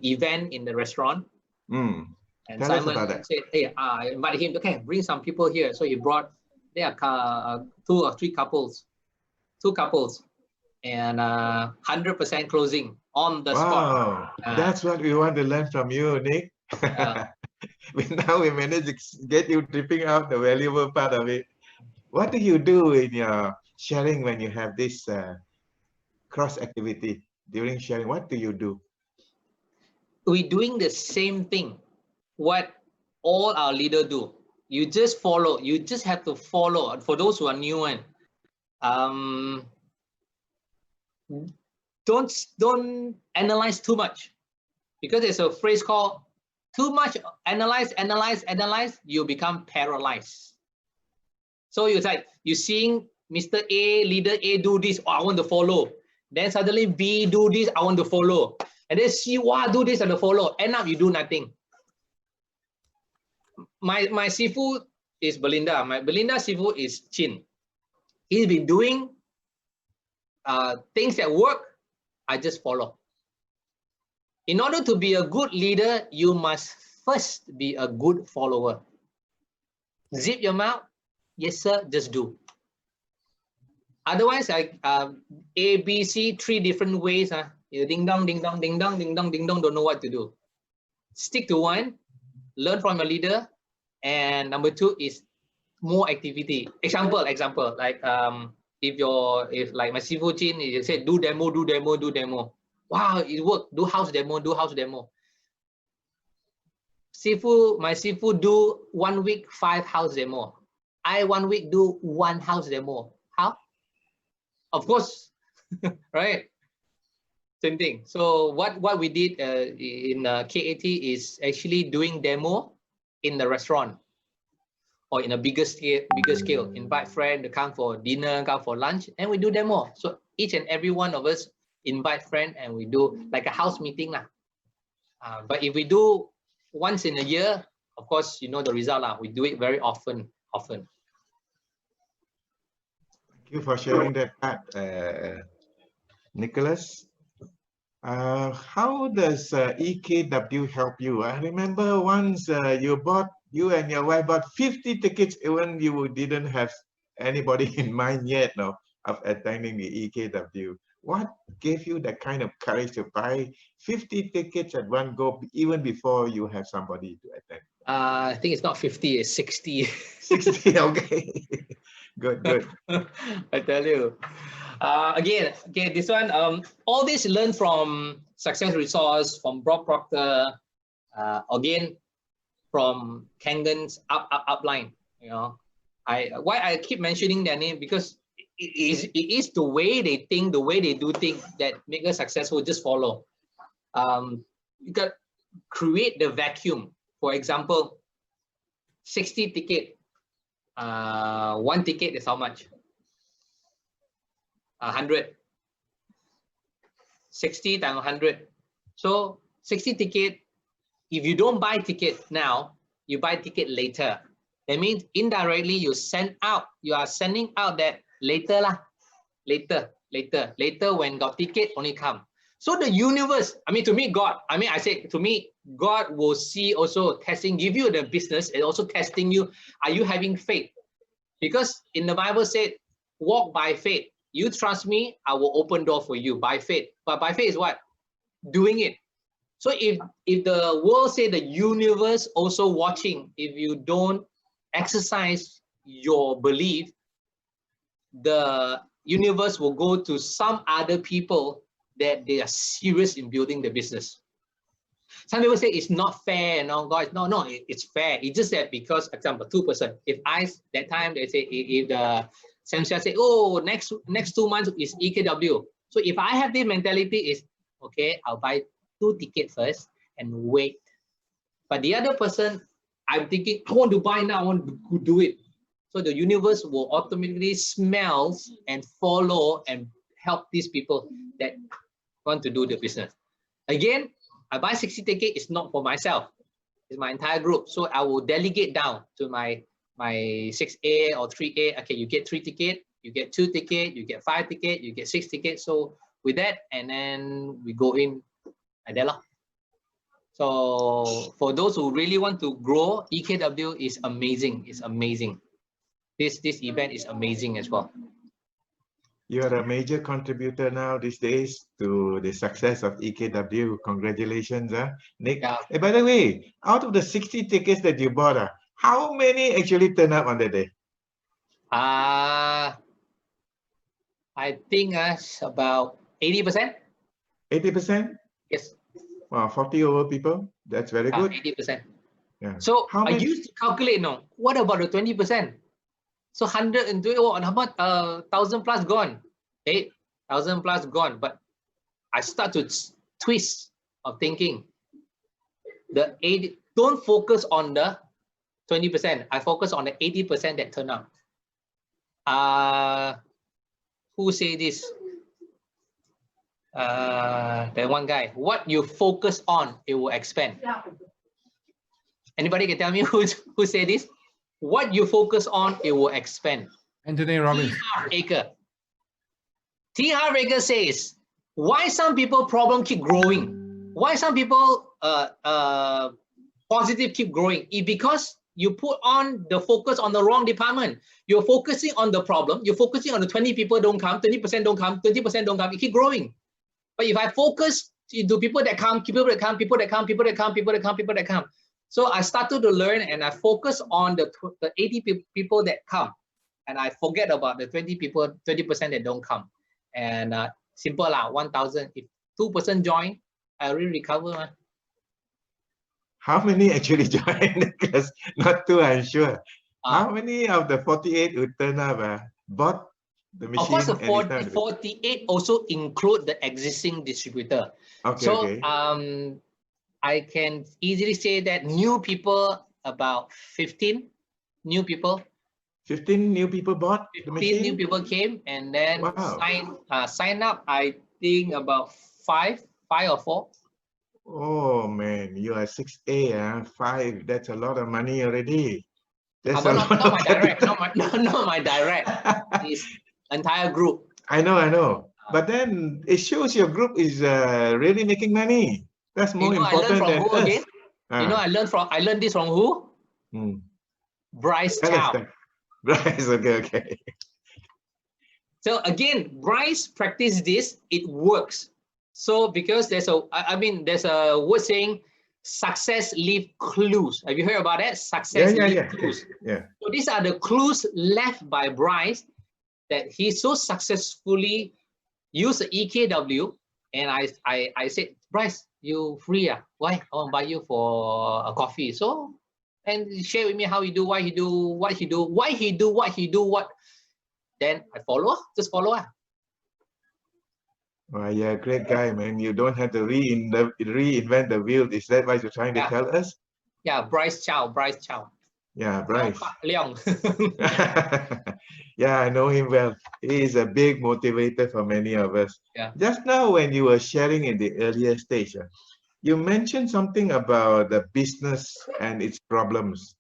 event in the restaurant. And Tell us Simon about that. said, hey, I invited him, okay, bring some people here. So he brought, there are 2 or 3 couples, 2 couples, and 100% closing on the spot. That's what we want to learn from you, Nick. Now we managed to get you tripping out the valuable part of it. What do you do in your sharing when you have this cross activity during sharing? What do you do? We're doing the same thing. What all our leaders do. You just follow. You just have to follow. For those who are new, don't analyze too much, because there's a phrase called too much analyze, you become paralyzed. So you're like, you're seeing Mr. A, leader A do this, oh, I want to follow. Then suddenly B do this, I want to follow. And then C, wow, do this and follow. End up you do nothing. My Sifu is Belinda. My Belinda Sifu is Chin. He's been doing things that work. I just follow. In order to be a good leader, you must first be a good follower. Zip your mouth. Yes, sir, just do. Otherwise, A, B, C, 3 different ways. You ding dong, ding dong, ding dong, ding dong, ding dong, don't know what to do. Stick to one, learn from your leader, and number 2 is more activity. Example, like if like my Sifu Chin, you say do demo. Wow, it worked. Do house demo. My Sifu do 1 week 5 house demo. I 1 week do 1 house demo. How? Of course, right? Same thing. So what we did in KAT is actually doing demo in the restaurant or in a bigger scale. Invite friends to come for dinner, come for lunch, and we do demo. So each and every one of us invite friends and we do like a house meeting. But if we do once in a year, of course, you know the result. We do it very often. Thank you for sharing that part, Nicholas. How does EKW help you? I remember once you and your wife bought 50 tickets when you didn't have anybody in mind yet of attending the EKW. What gave you that kind of courage to buy 50 tickets at one go, even before you have somebody to attend? I think it's not 50, it's 60. 60, okay. Good. I tell you. Again, this one, all this learned from Success Resource, from Bob Proctor, again, from KANGEN's upline. You know, why I keep mentioning their name, because it is the way they think, the way they do things that make us successful. Just follow. You got create the vacuum. For example, 60 ticket. 1 ticket is how much? 100. 60 times 100. So 60 ticket. If you don't buy ticket now, you buy ticket later. That means indirectly you are sending out that later when got ticket only come. So the universe, to me, God, I say to me, God will see also testing, give you the business and also testing you. Are you having faith? Because in the Bible said, walk by faith. You trust me, I will open door for you by faith. But by faith is what? Doing it. So if the world say the universe also watching, if you don't exercise your belief, the universe will go to some other people that they are serious in building the business. Some people say it's not fair, no, guys. No, it's fair. It's just that because, example, 2%. If that time they say if the Samsung say, oh, next 2 months is EKW. So if I have this mentality is okay, I'll buy 2 tickets first and wait. But the other person, I'm thinking, I want to buy now, I want to do it. So the universe will automatically smells and follow and help these people that want to do the business. Again, I buy 60 tickets, it's not for myself, it's my entire group. So I will delegate down to my 6A or 3A. Okay, you get 3 tickets, you get 2 tickets, you get 5 tickets, you get 6 tickets. So with that, and then we go in like that. So for those who really want to grow, EKW is amazing. It's amazing. This event is amazing as well. You are a major contributor now these days to the success of EKW. Congratulations, Nick. Yeah. Hey, by the way, out of the 60 tickets that you bought, how many actually turn up on the day? I think about 80%. 80%? Yes. Wow, 40 over people. That's very good. 80%. Yeah. So how I many? used to calculate now. What about the 20%? So 120, how much? 1,000 plus gone. 8,000 plus gone. But I start to twist of thinking. The 80. Don't focus on the 20%. I focus on the 80% that turn up. Who say this? That one guy. What you focus on, it will expand. Anybody can tell me who say this? What you focus on, it will expand. Anthony Robbins. T. Harv Eker says, why some people problem keep growing? Why some people positive keep growing? It's because you put on the focus on the wrong department. You're focusing on the problem. You're focusing on the 20 people don't come, 20% don't come, 20% don't come. You keep growing. But if I focus into people that come, people that come, people that come, people that come, people that come, people that come. So I started to learn and I focus on the 80 people that come. And I forget about the 20 people, 20% that don't come. And simple 1,000. If 2% join, I already recover. How many actually joined? Because not 2, I'm sure. How many of the 48 who turn up bought the machine? Of course, the 48 also include the existing distributor. Okay, so okay. I can easily say that new people, about 15 new people. 15 new people bought the machine? 15 new people came and then wow. sign up, I think about 5 or 4. Oh man, you are 6A, 5. That's a lot of money already. That's not my direct, not my direct. It's entire group. I know. But then it shows your group is really making money. That's more important than us. Again? You know, I learned this from who? Bryce Chow. Bryce, okay. So again, Bryce practiced this, it works. So because there's a word saying success leave clues. Have you heard about that? Success leave clues. Yeah. So these are the clues left by Bryce that he so successfully used the EKW. And I said, Bryce, you free? Why? I want to buy you for a coffee. So, and share with me how he do, why he do, what he do, why he do, what he do, what. Then I follow, just follow. Well, yeah, great guy, man. You don't have to reinvent the wheel. Is that what you're trying to tell us? Yeah, Bryce Chow. Yeah, Bryce. Leong. Yeah, I know him well. He is a big motivator for many of us. Yeah. Just now, when you were sharing in the earlier stage, you mentioned something about the business and its problems.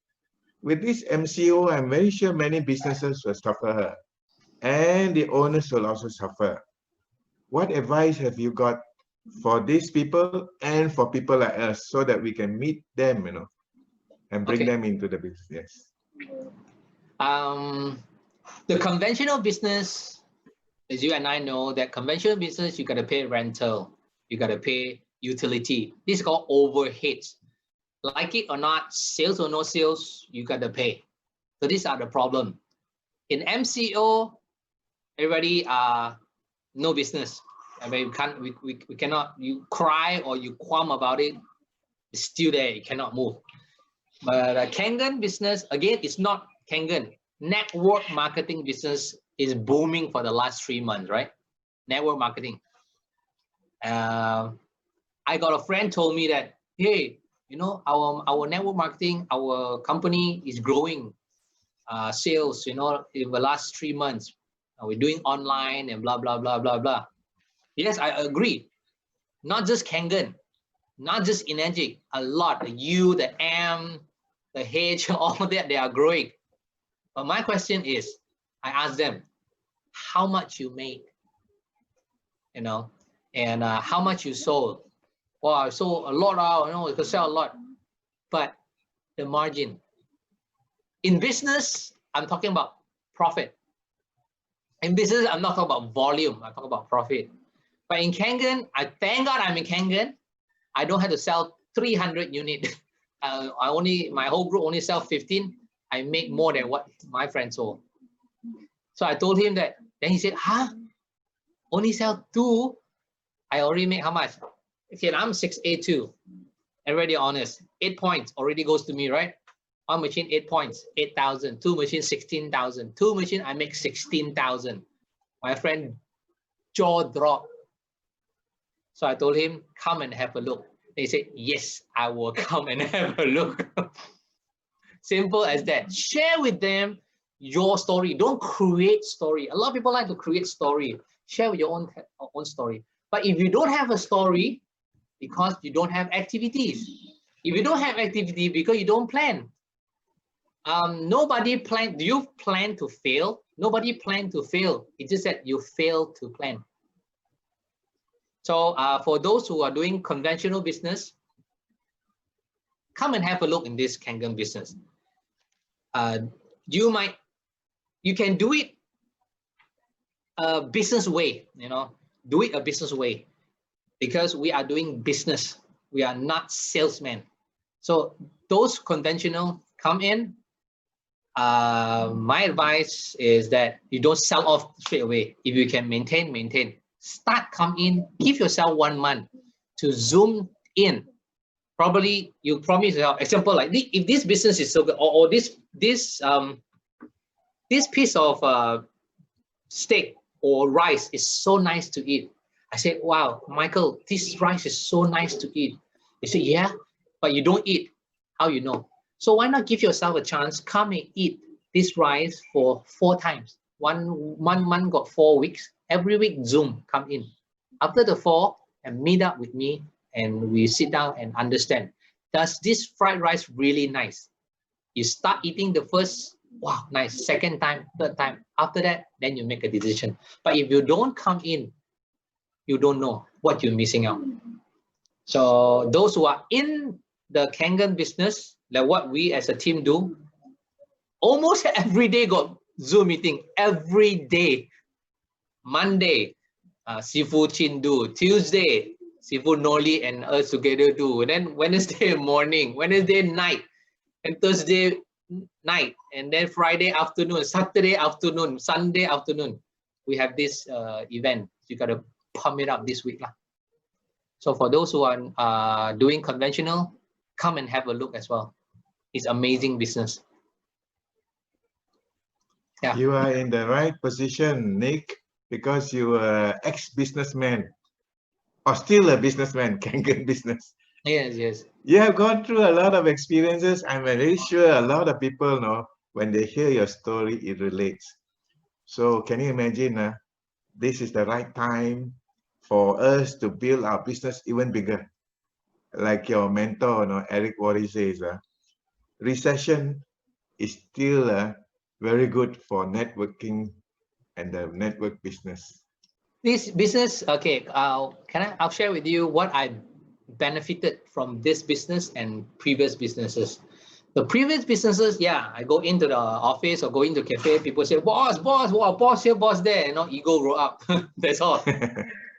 With this MCO, I'm very sure many businesses will suffer, and the owners will also suffer. What advice have you got for these people and for people like us so that we can meet them, and bring them into the business? Yes. The conventional business, as you and I know, that conventional business, you got to pay rental, you got to pay utility. This is called overheads. Like it or not, sales or no sales, you got to pay. So these are the problem. In MCO, everybody no business. I mean, we cannot. You cry or you qualm about it. It's still there, it cannot move. But KANGEN business, again, it's not KANGEN. Network marketing business is booming for the last 3 months, right? Network marketing. I got a friend told me that, hey, you know, our network marketing, our company is growing sales, you know, in the last 3 months. We're doing online and blah, blah, blah, blah, blah. Yes, I agree. Not just KANGEN, not just Energic, a lot, the U, the M, the H, all of that, they are growing. But my question is, I ask them, how much you made, you know, and how much you sold. Well, I sold a lot, you know, you could sell a lot, but the margin. In business, I'm talking about profit. In business, I'm not talking about volume, I'm talking about profit. But in KANGEN, I thank God I'm in KANGEN. I don't have to sell 300 units. My whole group only sell 15. I make more than what my friend sold. So I told him that. Then he said, huh? Only sell 2? I already make how much? Okay, I'm 682. Already honest. 8 points already goes to me, right? One machine, 8 points, 8,000. 2 machines, 16,000. 2 machines, I make 16,000. My friend jaw dropped. So I told him, come and have a look. He said, yes, I will come and have a look. Simple as that. Share with them your story. Don't create story. A lot of people like to create story. Share with your own story. But if you don't have a story, because you don't have activities. If you don't have activity, because you don't plan. Nobody plan. Do you plan to fail? Nobody plan to fail. It's just that you fail to plan. So for those who are doing conventional business, come and have a look in this KANGEN business. You can do it a business way, you know, do it a business way, because we are doing business. We are not salesmen. So those conventional come in. My advice is that you don't sell off straight away. If you can maintain. Start, come in, give yourself 1 month to zoom in. Probably you promise yourself, example, like if this business is so good, or this piece of steak or rice is so nice to eat. I said, wow, Michael, this rice is so nice to eat. You say, yeah, but you don't eat. How you know? So why not give yourself a chance, come and eat this rice for 4 times. One month got 4 weeks. Every week, Zoom, come in. After the 4, and meet up with me, and we sit down and understand. Does this fried rice really nice? You start eating the first, wow, nice. Second time, third time. After that, then you make a decision. But if you don't come in, you don't know what you're missing out. So those who are in the KANGEN business, like what we as a team do, almost every day got Zoom meeting, every day. Monday, Sifu Chin do. Tuesday, Sifu Noli and us together do. And then Wednesday morning, Wednesday night, and Thursday night, and then Friday afternoon, Saturday afternoon, Sunday afternoon. We have this event. You got to pump it up this week. So for those who are doing conventional, come and have a look as well. It's amazing business. Yeah. You are in the right position, Nick, because you are ex-businessman, or still a businessman, KANGEN business. Yes. You have gone through a lot of experiences. I'm very sure a lot of people know when they hear your story, it relates. So can you imagine, this is the right time for us to build our business even bigger. Like your mentor, Eric Worre says, recession is still very good for networking and the network business. This business, okay, I'll share with you what I benefited from this business and previous businesses. The previous businesses, yeah, I go into the office or go into cafe, people say, boss, wow, boss here, boss there, ego grow up. That's all.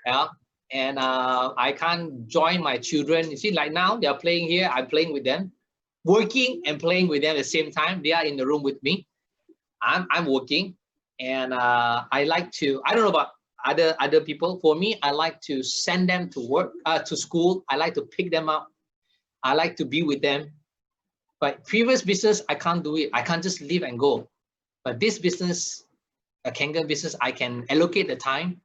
Yeah. And I can't join my children. You see, like now they're playing here, I'm playing with them, working and playing with them at the same time. They are in the room with me. I'm working, and I like to, I don't know about other people. For me, I like to send them to work, to school. I like to pick them up. I like to be with them. But previous business, I can't do it. I can't just leave and go. But this business, a KANGEN business, I can allocate the time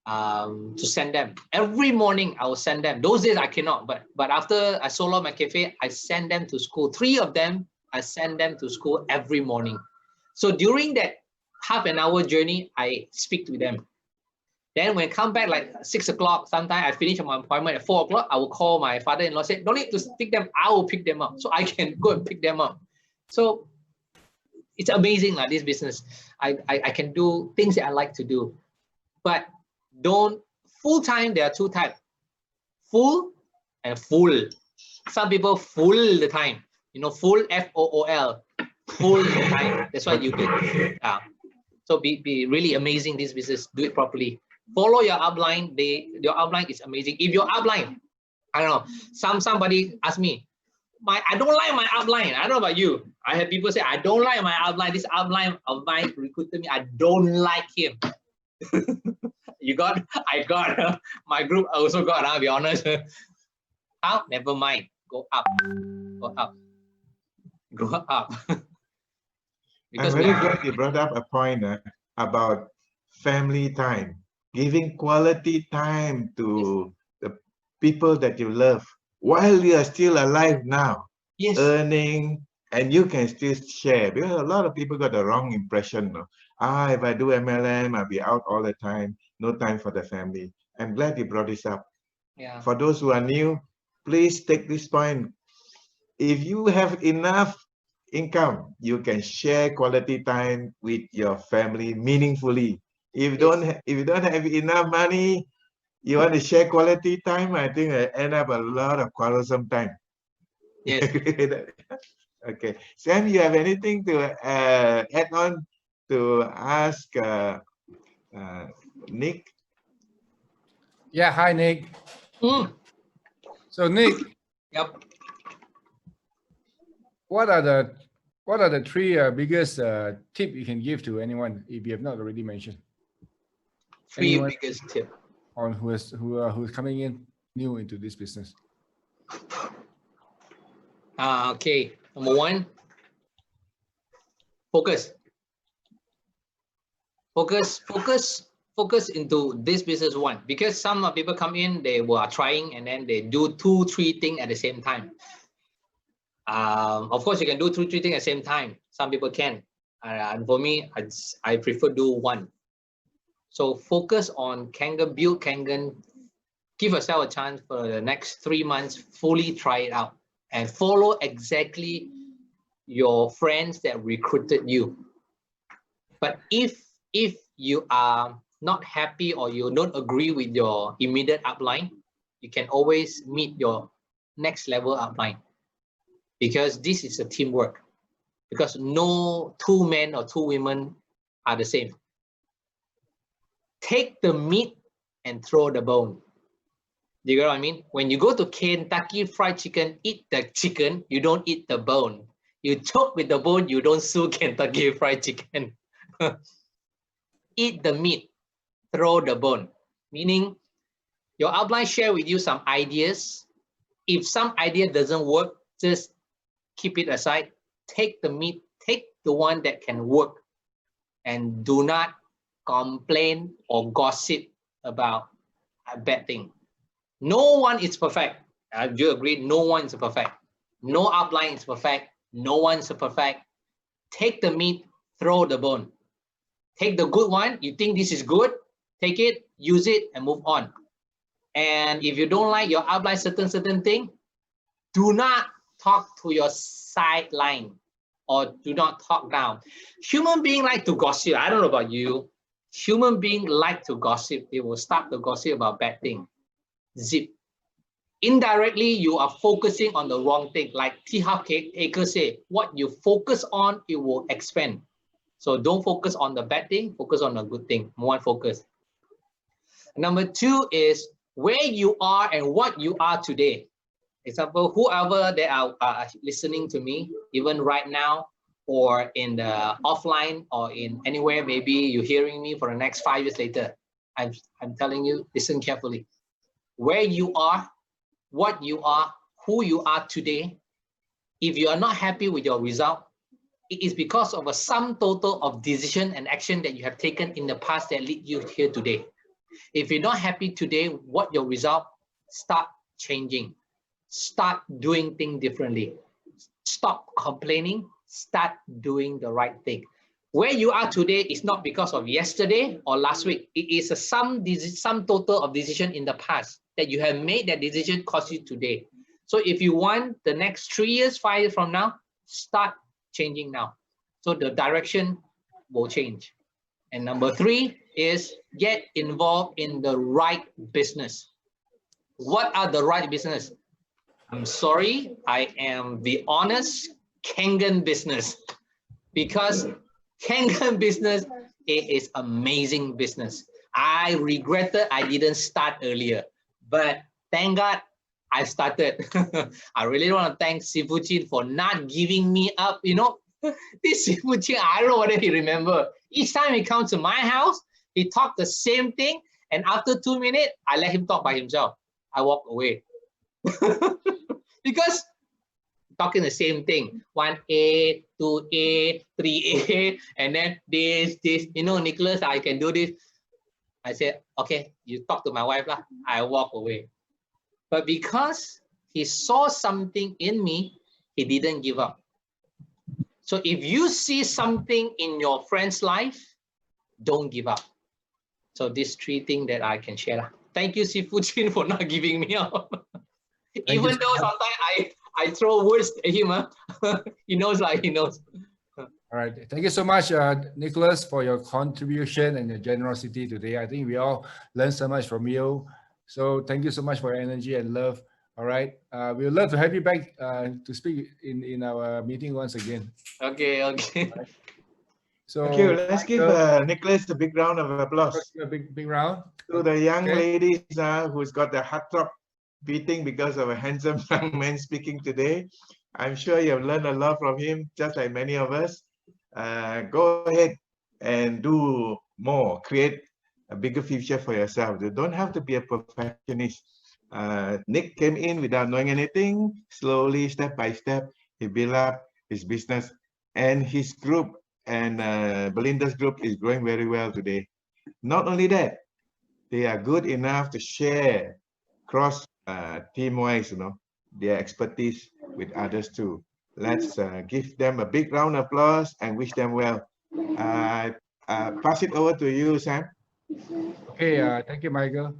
to send them. Every morning I will send them. Those days I cannot, but after I sold out my cafe, I send them to school. 3 of them, I send them to school every morning. So during that half an hour journey, I speak to them. Then when I come back like 6 o'clock, sometimes I finish my appointment at 4 o'clock, I will call my father-in-law, say, don't need to pick them, I will pick them up. So I can go and pick them up. So it's amazing, like this business. I can do things that I like to do. But don't, full-time, there are 2 types, full and full. Some people full the time, you know, full, F-O-O-L, full the time. That's why you do. So be really amazing, this business, do it properly. Follow your upline. Your upline is amazing. If your upline, I don't know, somebody asked me, I don't like my upline. I don't know about you. I have people say, I don't like my upline. This upline of mine recruited me. I don't like him. You got, I got, my group also got, I'll be honest. How? Never mind. Go up. Go up. Go up. I'm very glad you brought up a point about family time, giving quality time to the people that you love while you are still alive now, earning, and you can still share. Because a lot of people got the wrong impression. No? If I do MLM, I'll be out all the time, no time for the family. I'm glad you brought this up. Yeah. For those who are new, please take this point. If you have enough income, you can share quality time with your family meaningfully. If you don't have enough money, you want to share quality time, I think I end up a lot of quarrelsome time. Yes. Okay. Sam, you have anything to add on to ask Nick? Yeah, hi Nick. So Nick, Yep. what are the 3 biggest tip you can give to anyone if you have not already mentioned? 3 biggest tip on who's coming in new into this business. Okay. Number 1, focus. Focus into this business one, because some people come in, they were trying and then they do 2, 3 things at the same time. Of course, you can do 2, 3 things at the same time. Some people can, and for me, I prefer do 1. So focus on KANGEN, build KANGEN, give yourself a chance for the next 3 months, fully try it out and follow exactly your friends that recruited you. But if you are not happy or you don't agree with your immediate upline, you can always meet your next level upline, because this is a teamwork, because no 2 men or 2 women are the same. Take the meat and throw the bone. You get what I mean? When you go to Kentucky Fried Chicken, eat the chicken, you don't eat the bone. You choke with the bone, you don't sue Kentucky Fried Chicken. Eat the meat, throw the bone. Meaning, your upline share with you some ideas. If some idea doesn't work, just keep it aside. Take the meat, take the one that can work, and do not complain or gossip about a bad thing. No one is perfect. Do you agree? No one is perfect. No upline is perfect. No one is perfect. Take the meat, throw the bone. Take the good one. You think this is good, take it, use it, and move on. And if you don't like your upline certain thing, do not talk to your sideline or do not talk down. Human beings like to gossip. I don't know about you. Human beings like to gossip. They will start to gossip about bad things. Zip. Indirectly, you are focusing on the wrong thing. Like T. Harv Eker say, what you focus on, it will expand. So don't focus on the bad thing, focus on the good thing. More focus. Number 2 is where you are and what you are today. Example, whoever that are listening to me, even right now, or in the offline or in anywhere, maybe you're hearing me for the next 5 years later. I'm telling you, listen carefully. Where you are, what you are, who you are today, if you are not happy with your result, it is because of a sum total of decision and action that you have taken in the past that lead you here today. If you're not happy today, what your result, start changing. Start doing things differently. Stop complaining, start doing the right thing. Where you are today is not because of yesterday or last week. It is a sum total of decision in the past that you have made that decision cost you today. So if you want the next 3 years, 5 years from now, start changing now. So the direction will change. And number 3 is get involved in the right business. What are the right business? I'm sorry, I am the honest KANGEN business, because KANGEN business, it is amazing business. I regretted I didn't start earlier, but thank God I started. I really want to thank Sifu Chin for not giving me up. You know, this Sifu Chin, I don't know whether he remember. Each time he comes to my house, he talked the same thing, and after 2 minutes, I let him talk by himself. I walk away. Because talking the same thing, 1A, 2A, 3A, and then this, you know, Nicholas, I can do this. I said, okay, you talk to my wife lah. I walk away. But because he saw something in me, he didn't give up. So if you see something in your friend's life, don't give up. So these 3 things that I can share lah. Thank you, Sifu Chin, for not giving me up. Even though sometimes I throw words at him, he knows like he knows. All right. Thank you so much, Nicholas, for your contribution and your generosity today. I think we all learned so much from you. So thank you so much for your energy and love. All right. We would love to have you back to speak in our meeting once again. Okay. Right. So thank you. Let's give Nicholas a big round of applause. A big round. To the young ladies who's got their heart throb beating because of a handsome young man speaking today. I'm sure you have learned a lot from him, just like many of us. Go ahead and do more. Create a bigger future for yourself. You don't have to be a perfectionist. Nick came in without knowing anything. Slowly, step by step, he built up his business, and his group and Belinda's group is growing very well today. Not only that, they are good enough to share cross team-wise, you know, their expertise with others too. Let's give them a big round of applause and wish them well. Pass it over to you, Sam. Okay, thank you, Michael.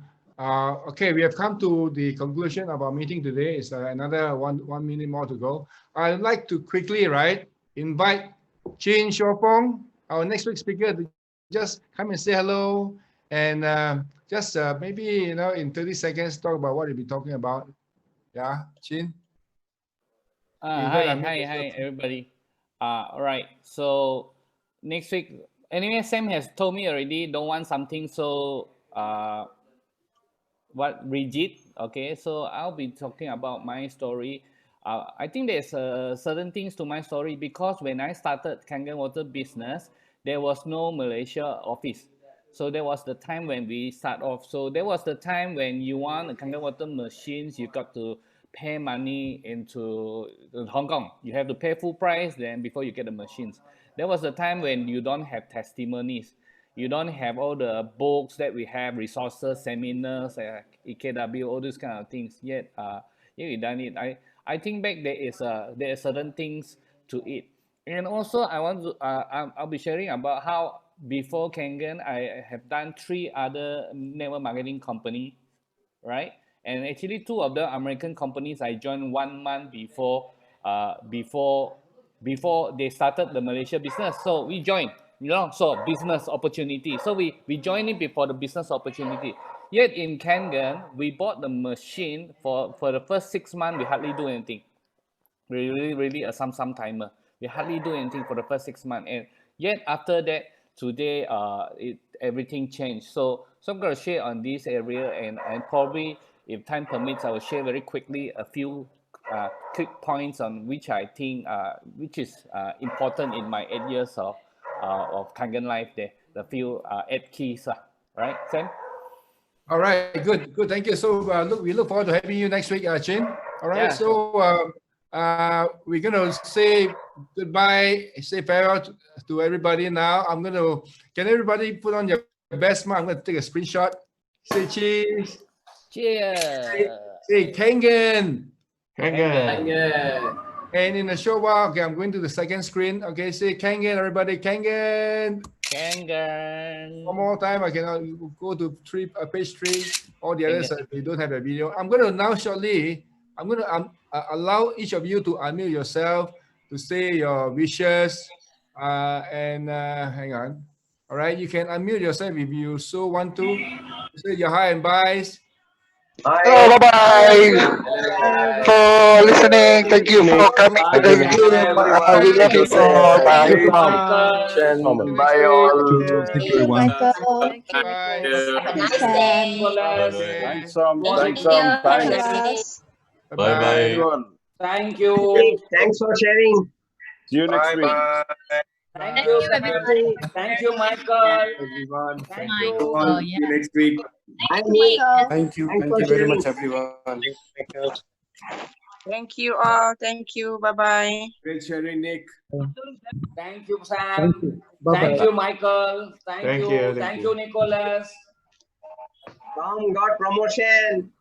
Okay, we have come to the conclusion of our meeting today. It's another one minute more to go. I'd like to quickly, invite Chin Xiaopeng, our next week speaker, to just come and say hello and just maybe, you know, in 30 seconds, talk about what you'll be talking about. Yeah, Chin. Hi, everybody. All right. So next week, anyway, Sam has told me already, don't want something so rigid. Okay, so I'll be talking about my story. I think there's certain things to my story, because when I started KANGEN water business, there was no Malaysia office. So there was the time when we start off. So there was the time when you want a KANGEN water machines, you got to pay money into Hong Kong. You have to pay full price then before you get the machines. There was a time when you don't have testimonies. You don't have all the books that we have, resources, seminars, EKW, all these kind of things. Yet we done it. I think back there are certain things to it. And also I want to I'll be sharing about how before KANGEN I have done 3 other network marketing company, right? And actually 2 of the American companies I joined 1 month before they started the Malaysia business. So we joined, you know, so business opportunity. So we joined it before the business opportunity. Yet in KANGEN, we bought the machine for the first 6 months, we hardly do anything. Really a some timer. We hardly do anything for the first 6 months. And yet after that, today everything changed. So I'm going to share on this area, and probably if time permits, I will share very quickly a few quick points on which I think which is important in my 8 years of KANGEN life there. The few 8 keys, right, Sam? All right, good. Thank you. So we look forward to having you next week, Chin. All right. Yeah. So we're gonna say goodbye, say farewell to everybody now. Can everybody put on your best smile? I'm gonna take a screenshot. Say cheese. Cheers. Say Kangen. Kangen. And in a short while, okay, I'm going to the second screen. Okay, say Kangen, everybody, Kangen. Kangen. One more time, I cannot go to page 3. All the others, they don't have a video. I'm going to now shortly, I'm going to allow each of you to unmute yourself to say your wishes. Hang on. All right, you can unmute yourself if you so want to. Say your hi and byes. Hello, bye-bye for listening. Thank you for coming to the game. We love you all. Thank Bye. you, Bye. bye all. Thank you, Michael. Thank you, Bye. Nicholas. Have a nice day. Nicolas. Thanks, Tom. Thank Thanks, you, Tom. Thanks. Nicholas. Bye-bye. Everyone. Thank you. Thanks for sharing. See you next week. Thank you, Sandy. Thank you, Michael. Everyone. Thank you. See you next week. Thank you, Michael. Thank you. Thanks Thank for you very sharing. much, everyone. Thank you all. Thank you. Bye-bye. Great sharing, Nick. Thank you, Sam. Bye-bye. Thank you, Michael. Thank you. Thank you, Nicholas. Tom got promotion.